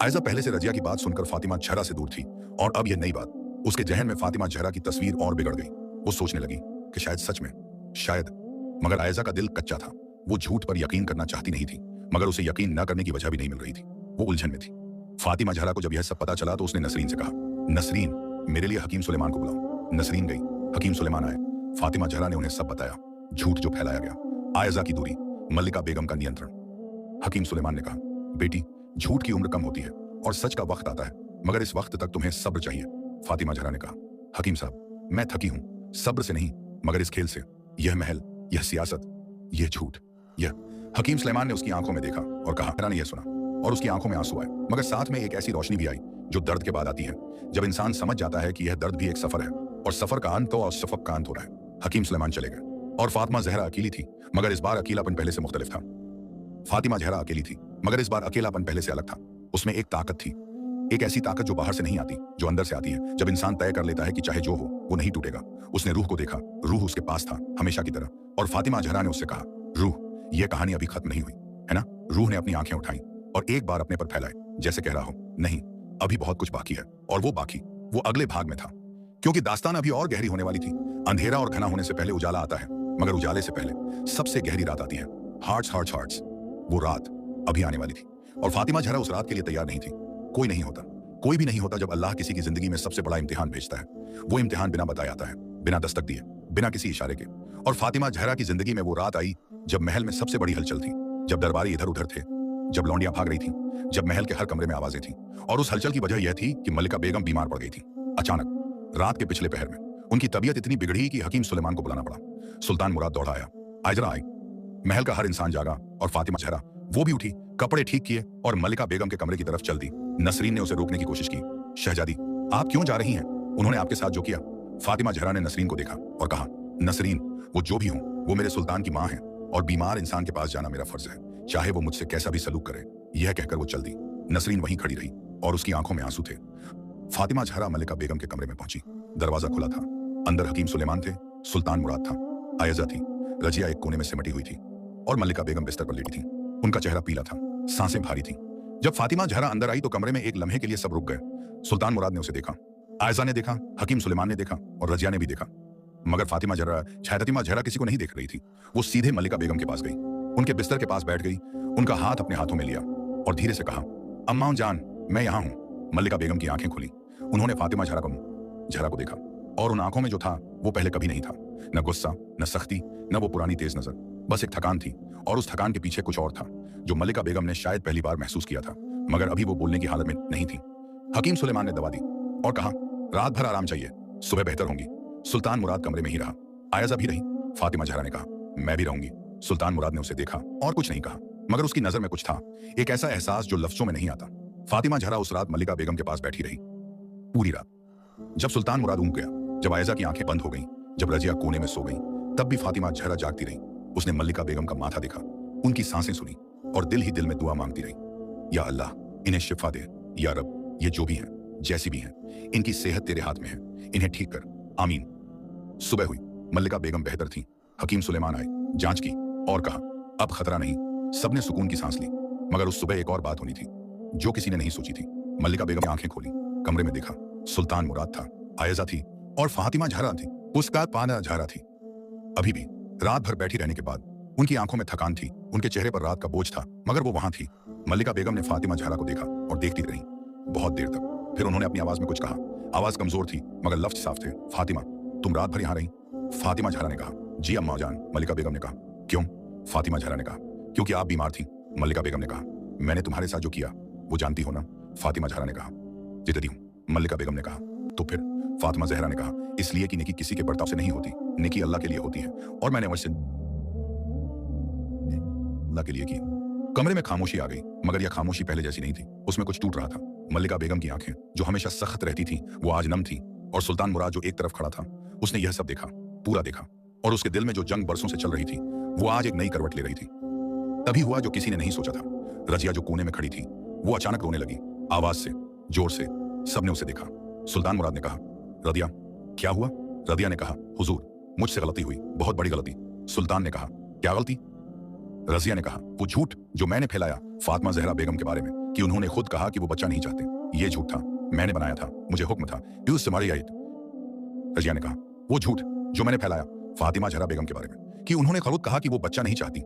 आयजा पहले से रजिया की बात सुनकर फातिमा जहरा से दूर थी और अब यह नई बात। उसके जहन में फातिमा जहरा की तस्वीर और बिगड़ गई। वो सोचने लगी कि शायद सच में, शायद। मगर आयजा का दिल कच्चा था। वो झूठ पर यकीन करना चाहती नहीं थी, मगर उसे यकीन न करने की वजह भी नहीं मिल रही थी। वो उलझन में थी। फातिमा जहरा को जब यह सब पता चला तो उसने नसरीन से कहा, नसरीन, मेरे लिए हकीम सुलेमान को बुलाओ। नसरीन गई, हकीम सुलेमान आए। फातिमा जहरा ने उन्हें सब बताया, झूठ जो फैलाया गया, आयजा की दूरी, मल्लिका बेगम का नियंत्रण। हकीम सुलेमान ने कहा, बेटी, झूठ की उम्र कम होती है और सच का वक्त आता है, मगर इस वक्त तक तुम्हें सब्र चाहिए। फातिमा जहरा ने कहा, हकीम साहब, मैं थकी हूं, सब्र से नहीं मगर इस खेल से। यह महल, यह सियासत, यह झूठ, यह। हकीम सुलेमान ने उसकी आंखों में देखा और कहा, जहरा ने यह सुना और उसकी आंखों में आंसू आए, मगर साथ में एक ऐसी रोशनी भी आई जो दर्द के बाद आती है, जब इंसान समझ जाता है कि यह दर्द भी एक सफर है और सफर का अंत और शफक का अंत हो रहा है। हकीम सुलेमान चले गए और फातिमा जहरा अकेली थी, मगर इस बार अकेलापन पहले से मुख्तलिफ था। फातिमा जहरा अकेली थी, मगर इस बार अकेलापन पहले से अलग था। उसमें एक ताकत थी, एक ऐसी ताकत जो बाहर से नहीं आती, जो अंदर से आती है। जब इंसान तय कर लेता है कि चाहे जो हो वो नहीं टूटेगा। उसने रूह को देखा, रूह उसके पास था हमेशा की तरह। और फातिमा जहरा ने उससे कहा, रूह, यह कहानी अभी खत्म नहीं हुई है ना? रूह ने अपनी आंखें उठाई और एक बार अपने पर फैलाए, जैसे कह रहा हो, नहीं, अभी बहुत कुछ बाकी है। और वो बाकी, वो अगले भाग में था, क्योंकि दास्तान अभी और गहरी होने वाली थी। अंधेरा और घना होने से पहले उजाला आता है, मगर उजाले से पहले सबसे गहरी रात आती है। Hearts hearts hearts. वो रात अभी आने वाली थी और फातिमा जहरा उस रात के लिए तैयार नहीं थी। कोई नहीं होता, कोई भी नहीं होता जब अल्लाह किसी की जिंदगी में सबसे बड़ा इम्तिहान भेजता है। वो इम्तिहान बिना बताए आता है, बिना दस्तक दिए, बिना किसी इशारे के। और फातिमा जहरा की जिंदगी में वो रात आई जब महल में सबसे बड़ी हलचल थी, जब दरबारी इधर उधर थे, जब लौंडियां भाग रही थीं, जब महल के हर कमरे में आवाजें थीं। और उस हलचल की वजह यह थी कि मल्लिका बेगम बीमार पड़ गई थी अचानक, रात के पिछले पहर में। उनकी तबीयत इतनी बिगड़ी कि हकीम सुलेमान को बुलाना पड़ा। सुल्तान मुराद दौड़ा आया, आयजरा आई। महल का हर इंसान जागा और फातिमा जहरा, वो भी उठी, कपड़े ठीक किए और मल्लिका बेगम के कमरे की तरफ चल दी। नसरीन ने उसे रोकने की कोशिश की। शहजादी, आप क्यों जा रही हैं? उन्होंने आपके साथ जो किया। फातिमा जहरा ने नसरीन को देखा और कहा, नसरीन, वो जो भी हो, वो मेरे सुल्तान की माँ है और बीमार इंसान के पास जाना मेरा फर्ज है, चाहे वो मुझसे कैसा भी सलूक करे। यह कहकर वो चल दी। नसरीन वहीं खड़ी रही और उसकी आंखों में आंसू थे। फातिमा जहरा मल्लिका बेगम के कमरे में पहुंची। दरवाजा खुला था। अंदर हकीम सुलेमान थे, सुल्तान मुराद था, आयजा थी, रजिया एक कोने में सिमटी हुई थी और मल्लिका बेगम बिस्तर पर लेटी थी। उनका चेहरा पीला था, सांसें भारी थीं। जब फातिमा जहरा अंदर आई तो कमरे में एक लम्हे के लिए सब रुक गए। सुल्तान मुराद ने उसे देखा, आयजा ने देखा, हकीम सुलेमान ने देखा और रजिया ने भी देखा। मगर फातिमा जहरा शहरतिमा जहरा किसी को नहीं देख रही थी। वो सीधे मल्लिका बेगम के पास गई, उनके बिस्तर के पास बैठ गई, उनका हाथ अपने हाथों में लिया और धीरे से कहा, अम्मा जान, मैं यहाँ हूँ। मल्लिका बेगम की आंखें खुली। उन्होंने फातिमा जहरा को देखा और उन आंखों में जो था वो पहले कभी नहीं था। न गुस्सा, न सख्ती, न वो पुरानी तेज नजर, बस एक थकान थी। और उस थकान के पीछे कुछ और था जो मल्लिका बेगम ने शायद पहली बार महसूस किया था, मगर अभी वो बोलने की हालत में नहीं थी। हकीम सुलेमान ने दवा दी और कहा, रात भर आराम चाहिए, सुबह बेहतर होंगी। सुल्तान मुराद कमरे में ही रहा। आयजा भी रही। फातिमा जहरा ने कहा, मैं भी रहूंगी। सुल्तान मुराद ने उसे देखा और कुछ नहीं कहा, मगर उसकी नजर में कुछ था, एक ऐसा एहसास जो लफ्जों में नहीं आता। फातिमा जहरा उस रात मल्लिका बेगम के पास बैठी रही, पूरी रात। जब सुल्तान मुराद ऊँघ गया, जब आयजा की आंखें बंद हो गईं, जब रजिया कोने में सो गई, तब भी फातिमा जहरा जागती रही। उसने मल्लिका बेगम का माथा देखा, उनकी सांसें सुनी और दिल ही दिल में दुआ मांगती रही, या अल्लाह इन्हें शिफा दे, या रब ये जो भी हैं, जैसी भी हैं, इनकी सेहत तेरे हाथ में है, इन्हें ठीक कर, आमीन। सुबह हुई, मल्लिका बेगम बेहतर थी। हकीम सुलेमान आए, जांच की और कहा, अब खतरा नहीं। सबने सुकून की सांस ली, मगर उस सुबह एक और बात होनी थी जो किसी ने नहीं सोची थी। मल्लिका बेगम ने आंखें खोली, कमरे में देखा, सुल्तान मुराद था, आयजा थी और फातिमा जहरा थी, उसका पाना जहरा थी। अभी भी रात भर बैठी रहने के बाद उनकी आंखों में थकान थी, उनके चेहरे पर रात का बोझ था, मगर वो वहां थी। मल्लिका बेगम ने फातिमा जहरा को देखा और देखती रही बहुत देर तक। फिर उन्होंने अपनी आवाज में कुछ कहा। आवाज कमजोर थी मगर लफ्ज साफ थे, फातिमा तुम रात भर यहाँ रही? फातिमा जहरा ने कहा, जी अम्मा जान। मल्लिका बेगम ने कहा, क्यों? फातिमा जहरा ने कहा, क्योंकि आप बीमार थी। मल्लिका बेगम ने कहा, मैंने तुम्हारे साथ जो किया वो जानती हो ना? फातिमा जहरा ने कहा, जिद्दी हूँ। मल्लिका बेगम ने कहा, तो फिर? फातिमा जहरा ने कहा, इसलिए कि नेकी किसी के बर्ताव से नहीं होती, नेकी अल्लाह के लिए होती है और मैंने अवश्य अल्लाह के लिए की। कमरे में खामोशी आ गई, मगर यह खामोशी पहले जैसी नहीं थी, उसमें कुछ टूट रहा था। मल्लिका बेगम की आंखें जो हमेशा सख्त रहती थी वो आज नम थी, और सुल्तान मुराद जो एक तरफ खड़ा था, उसने यह सब देखा, पूरा देखा, और उसके दिल में जो जंग बरसों से चल रही थी वो आज एक नई करवट ले रही थी। तभी हुआ जो किसी ने नहीं सोचा था। रजिया जो कोने में खड़ी थी वो अचानक रोने लगी, आवाज से, जोर से। सबने उसे देखा। सुल्तान मुराद ने कहा, रदिया क्या हुआ? रदिया ने कहा, हुजूर मुझसे गलती हुई, बहुत बड़ी गलती। सुल्तान ने कहा, क्या गलती? रजिया ने कहा, वो झूठ जो मैंने फैलाया फातिमा जहरा बेगम के बारे में कि उन्होंने खुद कहा कि वो बच्चा नहीं चाहते, ये झूठ था, मैंने बनाया था, मुझे हुक्म था कि उससे मारी जाए। रजिया ने कहा, वो झूठ जो मैंने फैलाया फातिमा जहरा बेगम के बारे में कि उन्होंने खुद कहा कि वो बच्चा नहीं चाहती,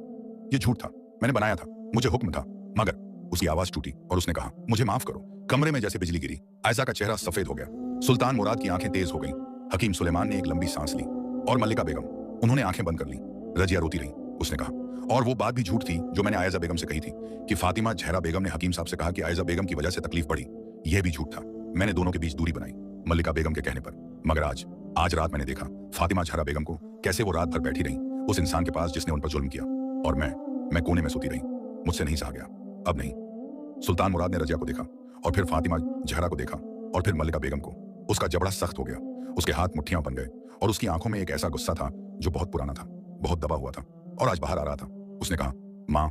ये झूठ था, मैंने बनाया था, मुझे हुक्म था। मगर उसकी आवाज टूटी और उसने कहा, मुझे माफ करो। कमरे में जैसे बिजली गिरी, आयजा का चेहरा सफेद हो गया, सुल्तान मुराद की आंखें तेज हो गईं। हकीम सुलेमान ने एक लंबी सांस ली और मल्लिका बेगम, उन्होंने आंखें बंद कर ली। रजिया रोती रही। उसने कहा, और वो बात भी झूठ थी जो मैंने आयजा बेगम से कही थी कि फातिमा जहरा बेगम ने हकीम साहब से कहा कि आयजा बेगम की वजह से तकलीफ बढ़ी, यह भी झूठ था। मैंने दोनों के बीच दूरी बनाई मल्लिका बेगम के कहने पर। मगर आज रात मैंने देखा फातिमा जहरा बेगम को, कैसे वो रात भर बैठी रही उस इंसान के पास जिसने उन पर जुल्म किया, और मैं कोने में सोती रही। मुझसे नहीं सहा गया, अब नहीं। सुल्तान मुराद ने रजिया को देखा और फिर फातिमा जहरा को देखा और फिर मल्लिका बेगम को। उसका जबड़ा सख्त हो गया, उसके हाथ मुट्ठियां बन गए और उसकी आंखों में एक ऐसा गुस्सा था जो बहुत पुराना था, बहुत दबा हुआ था और आज बाहर आ रहा था। उसने कहा, माँ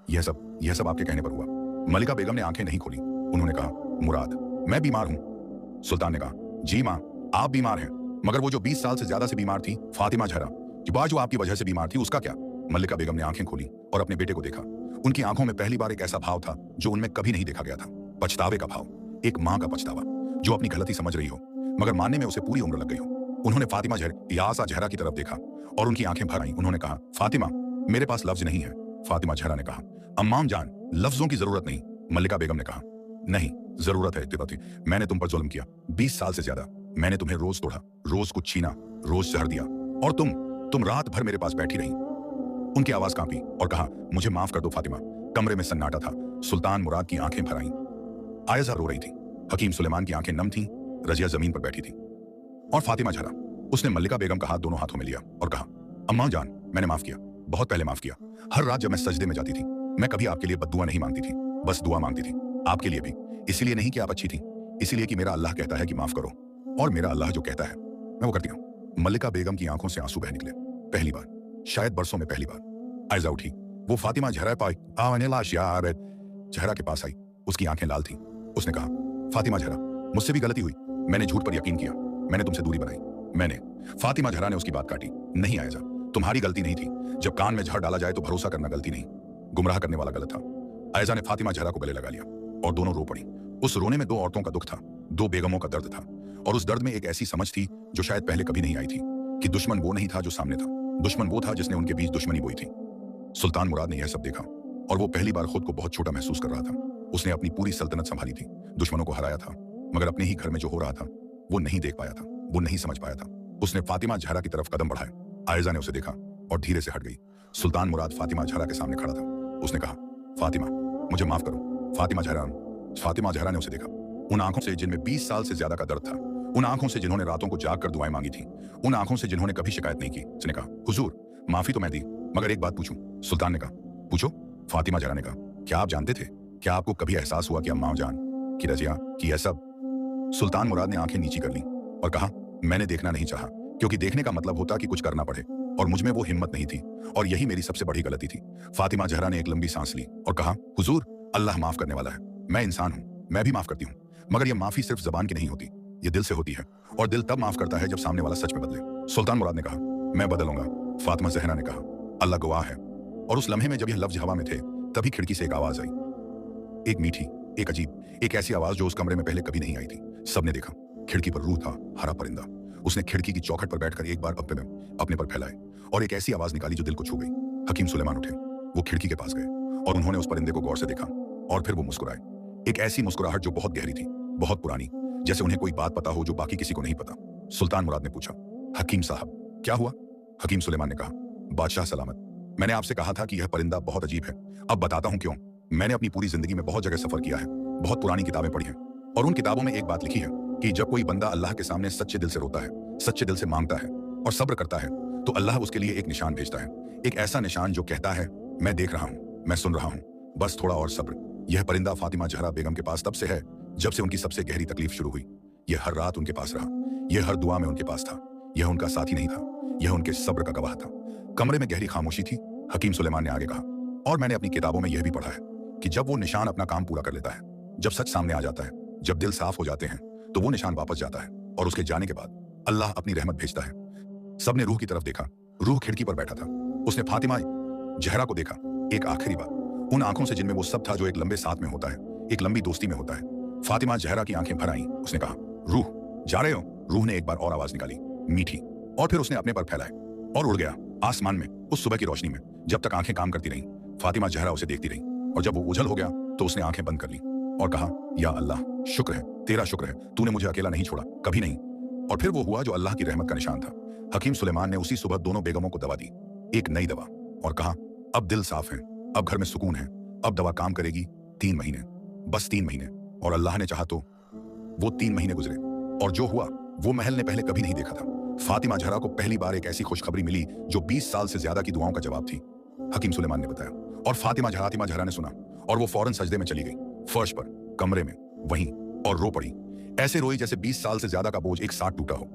यह सब आपके कहने पर हुआ। मल्लिका बेगम ने आंखें नहीं खोली। उन्होंने कहा, मुराद मैं बीमार हूँ। सुल्तान ने कहा, जी माँ आप बीमार हैं, मगर वो जो 20 साल से ज्यादा से बीमार थी फातिमा जहरा, जो आपकी वजह से बीमार थी, उसका क्या? मल्लिका बेगम ने आंखें खोली और अपने बेटे को देखा। उनकी आंखों में पहली बार एक ऐसा भाव था जो उनमें कभी नहीं देखा गया था, पछतावे का भाव, एक माँ का पछतावा जो अपनी गलती समझ रही हो मगर मानने में उसे पूरी उम्र लग गई हो। उन्होंने फातिमा जहरा की तरफ देखा और उनकी आंखें भर आईं। उन्होंने कहा, फातिमा मेरे पास लफ्ज नहीं है। फातिमा जहरा ने कहा, अम्माम जान लफ्जों की जरूरत नहीं। मल्लिका बेगम ने कहा, नहीं जरूरत है तिब्बती, मैंने तुम पर जुल्म किया 20 साल से ज्यादा। मैंने तुम्हें रोज तोड़ा, रोज कुछ छीना, रोज जहर दिया, और तुम रात भर मेरे पास बैठी रही। उनकी आवाज कांपी और कहा, मुझे माफ कर दो फातिमा। कमरे में सन्नाटा था। सुल्तान मुराद की आंखें भर आईं। आयजा रो रही थी। हकीम सुलेमान की आंखें नम थीं। रजिया जमीन पर बैठी थी और फातिमा जहरा, उसने मल्लिका बेगम का हाथ दोनों हाथों में लिया और कहा, अम्मा जान मैंने माफ किया, बहुत पहले माफ किया। हर रात जब मैं सजदे में जाती थी मैं कभी आपके लिए बद्दुआ नहीं मांगती थी, बस दुआ मांगती थी आपके लिए भी। इसलिए नहीं कि आप अच्छी थी, इसलिए कि मेरा अल्लाह कहता है कि माफ करो, और मेरा अल्लाह जो कहता है मैं वो करती हूँ। मल्लिका बेगम की आंखों से आंसू बह निकले, पहली बार, शायद बरसों में पहली बार। आयजा उठी, वो फातिमा जहरा जहरा के पास आई। उसकी आंखें लाल थी। उसने कहा, फातिमा जहरा मुझसे भी गलती हुई, मैंने झूठ पर यकीन किया, मैंने तुमसे दूरी बनाई, मैंने। फातिमा जहरा ने उसकी बात काटी, नहीं आयजा तुम्हारी गलती नहीं थी, जब कान में जहर डाला जाए तो भरोसा करना गलती नहीं, गुमराह करने वाला गलत था। आयजा ने फातिमा जहरा को गले लगा लिया और दोनों रो पड़ी। उस रोने में 2 औरतों का दुख था, 2 बेगमों का दर्द था, और उस दर्द में एक ऐसी समझ थी जो शायद पहले कभी नहीं आई थी। कि दुश्मन वो नहीं था जो सामने था, दुश्मन वो था जिसने उनके बीच दुश्मनी बोई थी। सुल्तान मुराद ने यह सब देखा और वो पहली बार खुद को बहुत छोटा महसूस कर रहा था। उसने अपनी पूरी सल्तनत संभाली थी, दुश्मनों को हराया था, मगर अपने ही घर में जो हो रहा था वो नहीं देख पाया था, वो नहीं समझ पाया था। उसने फातिमा जहरा की तरफ कदम बढ़ाए। आयजा ने उसे देखा और धीरे से हट गई। सुल्तान मुराद फातिमा जहरा के सामने खड़ा था। उसने कहा, फातिमा, मुझे माफ करो। फातिमा जहरा ने उसे देखा। उन आंखों से जिनमें 20 साल से ज्यादा का दर्द था, उन आंखों से जिन्होंने रातों को जाग कर दुआएं मांगी थी, उन आंखों से जिन्होंने कभी शिकायत नहीं की। उसने कहा, हुजूर, माफी तो मैं दी, मगर एक बात पूछूं? सुल्तान ने कहा, पूछो। फातिमा जहरा ने कहा, क्या आप जानते थे, क्या आपको कभी एहसास हुआ कि अम्मा जान, कि रजिया, कि यह सब? सुल्तान मुराद ने आंखें नीची कर ली और कहा, मैंने देखना नहीं चाहा, क्योंकि देखने का मतलब होता कि कुछ करना पड़े, और मुझ में वो हिम्मत नहीं थी, और यही मेरी सबसे बड़ी गलती थी। फातिमा जहरा ने एक लंबी सांस ली और कहा, हुजूर, अल्लाह माफ करने वाला है। मैं इंसान हूं, मैं भी माफ करती हूं, मगर यह माफी सिर्फ जबान की नहीं होती, ये दिल से होती है, और दिल तब माफ करता है जब सामने वाला सच में बदले। सुल्तान मुराद ने कहा, मैं बदलूंगा। फातिमा जहरा ने कहा, अल्लाह गवाह है। और उस लम्हे में जब यह लफ्ज हवा में थे, तभी खिड़की से एक आवाज आई, एक मीठी, एक अजीब, एक ऐसी आवाज जो उस कमरे में पहले कभी नहीं आई थी। सबने देखा, खिड़की पर रूह था, हरा परिंदा। उसने खिड़की की चौखट पर बैठकर एक बार अपने पर फैलाए और एक ऐसी आवाज निकाली जो दिल को छू गई। हकीम सुलेमान उठे, वो खिड़की के पास गए और उन्होंने उस परिंदे को गौर से देखा, और फिर वो मुस्कुराए। एक ऐसी मुस्कुराहट जो बहुत गहरी थी, बहुत पुरानी, जैसे उन्हें कोई बात पता हो जो बाकी किसी को नहीं पता। सुल्तान मुराद ने पूछा, हकीम साहब, क्या हुआ? हकीम सुलेमान ने कहा, बादशाह सलामत, मैंने आपसे कहा था कि यह परिंदा बहुत अजीब है। अब बताता हूं क्यों। मैंने अपनी पूरी जिंदगी में बहुत जगह सफर किया है, बहुत पुरानी किताबें पढ़ी हैं, और उन किताबों में एक बात लिखी है कि जब कोई बंदा अल्लाह के सामने सच्चे दिल से रोता है, सच्चे दिल से मांगता है और सब्र करता है, तो अल्लाह उसके लिए एक निशान भेजता है, एक ऐसा निशान जो कहता है, मैं देख रहा हूं, मैं सुन रहा हूं, बस थोड़ा और सब्र। यह परिंदा फातिमा जहरा बेगम के पास तब से है जब से उनकी सबसे गहरी तकलीफ शुरू हुई। यह हर रात उनके पास रहा, यह हर दुआ में उनके पास था। यह उनका साथी नहीं था, यह उनके सब्र का गवाह था। कमरे में गहरी खामोशी थी। हकीम सुलेमान ने आगे कहा, और मैंने अपनी किताबों में यह भी पढ़ा है कि जब वो निशान अपना काम पूरा कर लेता है, जब सच सामने आ जाता है, जब दिल साफ हो जाते हैं, तो वो निशान वापस जाता है, और उसके जाने के बाद अल्लाह अपनी रहमत भेजता है। सबने रूह की तरफ देखा। रूह खिड़की पर बैठा था। उसने फातिमा जहरा को देखा, एक आखिरी बार, उन आंखों से जिनमें वो सब था जो एक लंबे साथ में होता है, एक लंबी दोस्ती में होता है। फातिमा जहरा की आंखें भर आईं। उसने कहा, रूह, जा रहे हो? रूह ने एक बार और आवाज निकाली, मीठी, और फिर उसने अपने पर फैलाए और उड़ गया आसमान में, उस सुबह की रोशनी में। जब तक आंखें काम करती रहीं, फातिमा जहरा उसे देखती रही, और जब वो उजल हो गया तो उसने आंखें बंद कर ली और कहा, या अल्लाह, शुक्र है, तेरा शुक्र है, तूने मुझे अकेला नहीं छोड़ा, कभी नहीं। और फिर वो हुआ जो अल्लाह की रहमत का निशान था। हकीम सुलेमान ने उसी सुबह दोनों बेगमों को दवा दी, एक नई दवा, और कहा, अब दिल साफ है, अब घर में सुकून है, अब दवा काम करेगी। 3 महीने, बस 3 महीने, और अल्लाह ने चाहा तो वो 3 महीने गुजरे, और जो हुआ वो महल ने पहले कभी नहीं देखा था। फातिमा जहरा को पहली बार एक ऐसी खुशखबरी मिली जो 20 साल से ज्यादा की दुआओं का जवाब थी। हकीम सुलेमान ने बताया, और फातिमा जहरा ने सुना, और वो फौरन सजदे में चली गई, फर्श पर, कमरे में, वहीं, और रो पड़ी। ऐसे रोई जैसे 20 साल से ज्यादा का बोझ एक साथ टूटा हो,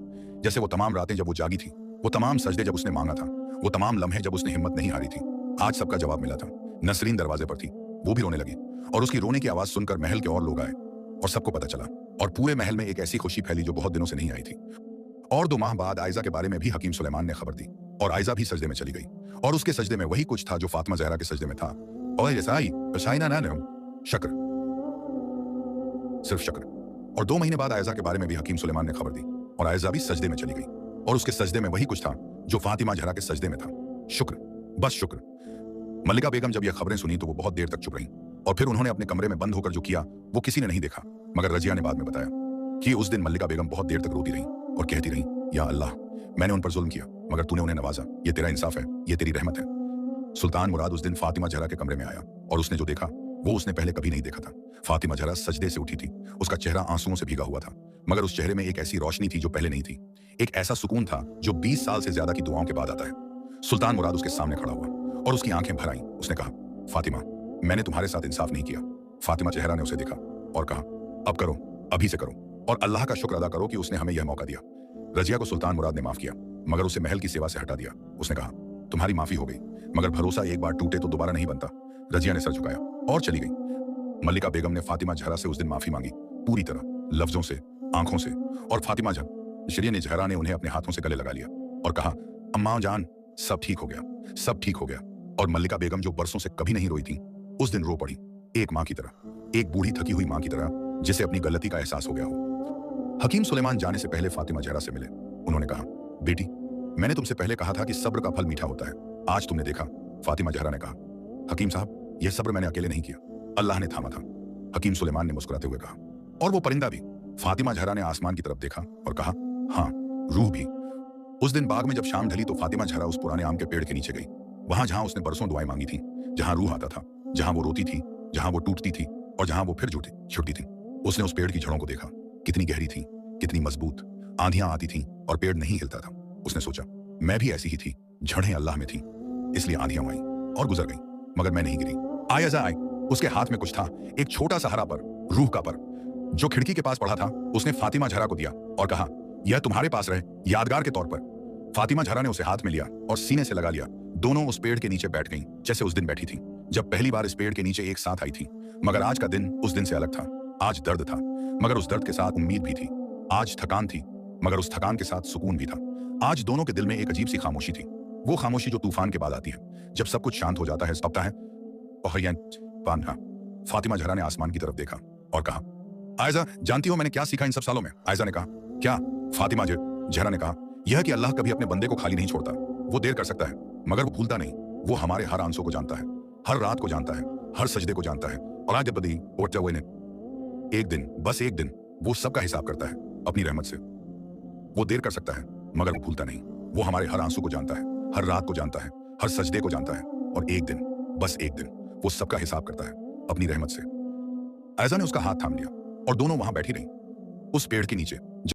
जैसे वो तमाम रातें जब वो जागी थी, वो तमाम सजदे जब उसने मांगा था, वो तमाम लम्हे जब उसने हिम्मत नहीं हारी थी, आज सबका जवाब मिला था। नसरीन दरवाजे पर थी, वो भी रोने लगी, और उसकी रोने की आवाज सुनकर महल के और लोग आए, और सबको पता चला, और पूरे महल में एक ऐसी खुशी फैली जो बहुत दिनों से नहीं आई थी। और 2 माह बाद आयजा के बारे में भी हकीम सुलेमान ने खबर दी, और आयजा भी सजदे में चली गई, और उसके सजदे में वही कुछ था जो फातिमा जहरा के सजदे में था, और शक्र, सिर्फ शक्र। और 2 महीने बाद आयजा के बारे में भी हकीम सुलेमान ने खबर दी, और आयजा भी सजदे में चली गई, और उसके सजदे में वही कुछ था जो फातिमा जहरा के सजदे में था, शुक्र, बस शुक्र। मल्लिका बेगम जब यह खबरें सुनी तो वो बहुत देर तक चुप रहीं, और फिर उन्होंने अपने कमरे में बंद होकर जो किया वो किसी ने नहीं देखा, मगर रजिया ने बाद में बताया कि उस दिन मल्लिका बेगम बहुत देर तक रोती रहीं और कहती रहीं, या अल्लाह, मैंने उन पर जुल्म किया, मगर तूने उन्हें नवाजा, ये तेरा इंसाफ है, ये तेरी रहमत है। सुल्तान मुराद उस दिन फातिमा जहरा के कमरे में आया, और उसने जो देखा वो उसने पहले कभी नहीं देखा था। फातिमा जहरा सजदे से उठी थी, उसका चेहरा आंसुओं से भीगा हुआ था, मगर उस चेहरे में एक ऐसी रोशनी थी जो पहले नहीं थी, एक ऐसा सुकून था जो 20 साल से ज्यादा की दुआओं के बाद आता है। सुल्तान मुराद उसके सामने खड़ा हुआ, और उसकी आंखें भर आईं। उसने कहा, फातिमा, मैंने तुम्हारे साथ इंसाफ नहीं किया। फातिमा जहरा ने उसे देखा और कहा, अब करो, अभी से करो, और अल्लाह का शुक्र अदा करो कि उसने हमें यह मौका दिया। रजिया को सुल्तान मुराद ने माफ किया, मगर उसे महल की सेवा से हटा दिया। उसने कहा, तुम्हारी माफी हो गई, मगर भरोसा एक बार टूटे तो दोबारा नहीं बनता। रजिया ने सर झुकाया और चली गई। मल्लिका बेगम ने फातिमा जहरा से उस दिन माफी मांगी, पूरी तरह, लफ्जों से, आंखों से, और फातिमा जहरा ने उन्हें अपने हाथों से गले लगा लिया और कहा, अम्मा जान, सब ठीक हो गया, सब ठीक हो गया। और मल्लिका बेगम जो बरसों से कभी नहीं रोई थी, उस दिन रो पड़ी, एक मां की तरह, एक बूढ़ी थकी हुई मां की तरह, जिसे अपनी गलती का एहसास हो गया हो। हकीम सुलेमान जाने से पहले फातिमा जहरा से मिले। उन्होंने कहा, बेटी, मैंने तुमसे पहले कहा था कि सब्र का फल मीठा होता है, आज तुमने देखा। फातिमा जहरा ने कहा, हकीम साहब यह सब्र मैंने अकेले नहीं किया, अल्लाह ने थामा था। हकीम सुलेमान ने मुस्कुराते हुए कहा, और वो परिंदा भी। फातिमा जहरा ने आसमान की तरफ देखा और कहा, हाँ, रूह भी। उस दिन बाग में जब शाम ढली तो फातिमा जहरा उस पुराने आम के पेड़ के नीचे गई, वहां जहां उसने बरसों दुआएं मांगी थी, जहां रूह आता था, जहां वो रोती थी, जहां वो टूटती थी और जहां वो फिर छुटती थी। उसने उस पेड़ की जड़ों को देखा, कितनी गहरी थी, कितनी मजबूत। आंधियां आती थीं और पेड़ नहीं हिलता था। उसने सोचा, मैं भी ऐसी ही थी, जड़ें अल्लाह में थी, इसलिए आंधियां आई और गुजर गई, मगर मैं नहीं गिरी। आय अज़ा आय, उसके हाथ में कुछ था, एक छोटा सा हरा पर, रूह का पर, जो खिड़की के पास पड़ा था। उसने फातिमा जहरा को दिया और कहा, यह तुम्हारे पास रहे, यादगार के तौर पर। फातिमा जहरा ने उसे हाथ में लिया और सीने से लगा लिया। दोनों उस पेड़ के नीचे बैठ गईं, जैसे उस दिन बैठी थी, जब पहली बार इस पेड़ के नीचे एक साथ आई थी। मगर आज का दिन उस दिन से अलग था। आज दर्द था, मगर उस दर्द के साथ उम्मीद भी थी। आज थकान थी, मगर उस थकान के साथ सुकून भी था। आज दोनों के दिल में एक अजीब सी खामोशी थी, वो खामोशी जो तूफान के बाद आती है, जब सब कुछ शांत हो जाता है, सबता है। पान्हा। फातिमा जहरा ने आसमान की तरफ देखा और कहा, आयजा, जानती हो मैंने क्या सीखा इन सब सालों में? आयजा ने कहा, क्या? फातिमा जहरा ने कहा, यह कि अल्लाह कभी अपने बंदे को खाली नहीं छोड़ता। वो देर कर सकता है, मगर वो भूलता नहीं। वो हमारे हर आंसू को जानता है, हर रात को जानता है, हर सजदे को जानता है। और आगे बदी ने एक दिन, बस एक दिन, वो सबका हिसाब करता है अपनी रहमत से। वो देर कर सकता है, मगर वो भूलता नहीं। वो हमारे हर आंसू को जानता है, हर रात को जानता है, हर सजदे को जानता है। और एक दिन, बस एक दिन, वो सबका हिसाब करता है अपनी रहमत से। आयजा ने उसका हाथ थाम लिया और दोनों वहां बैठी रहीं, उस पेड़ के नीचे।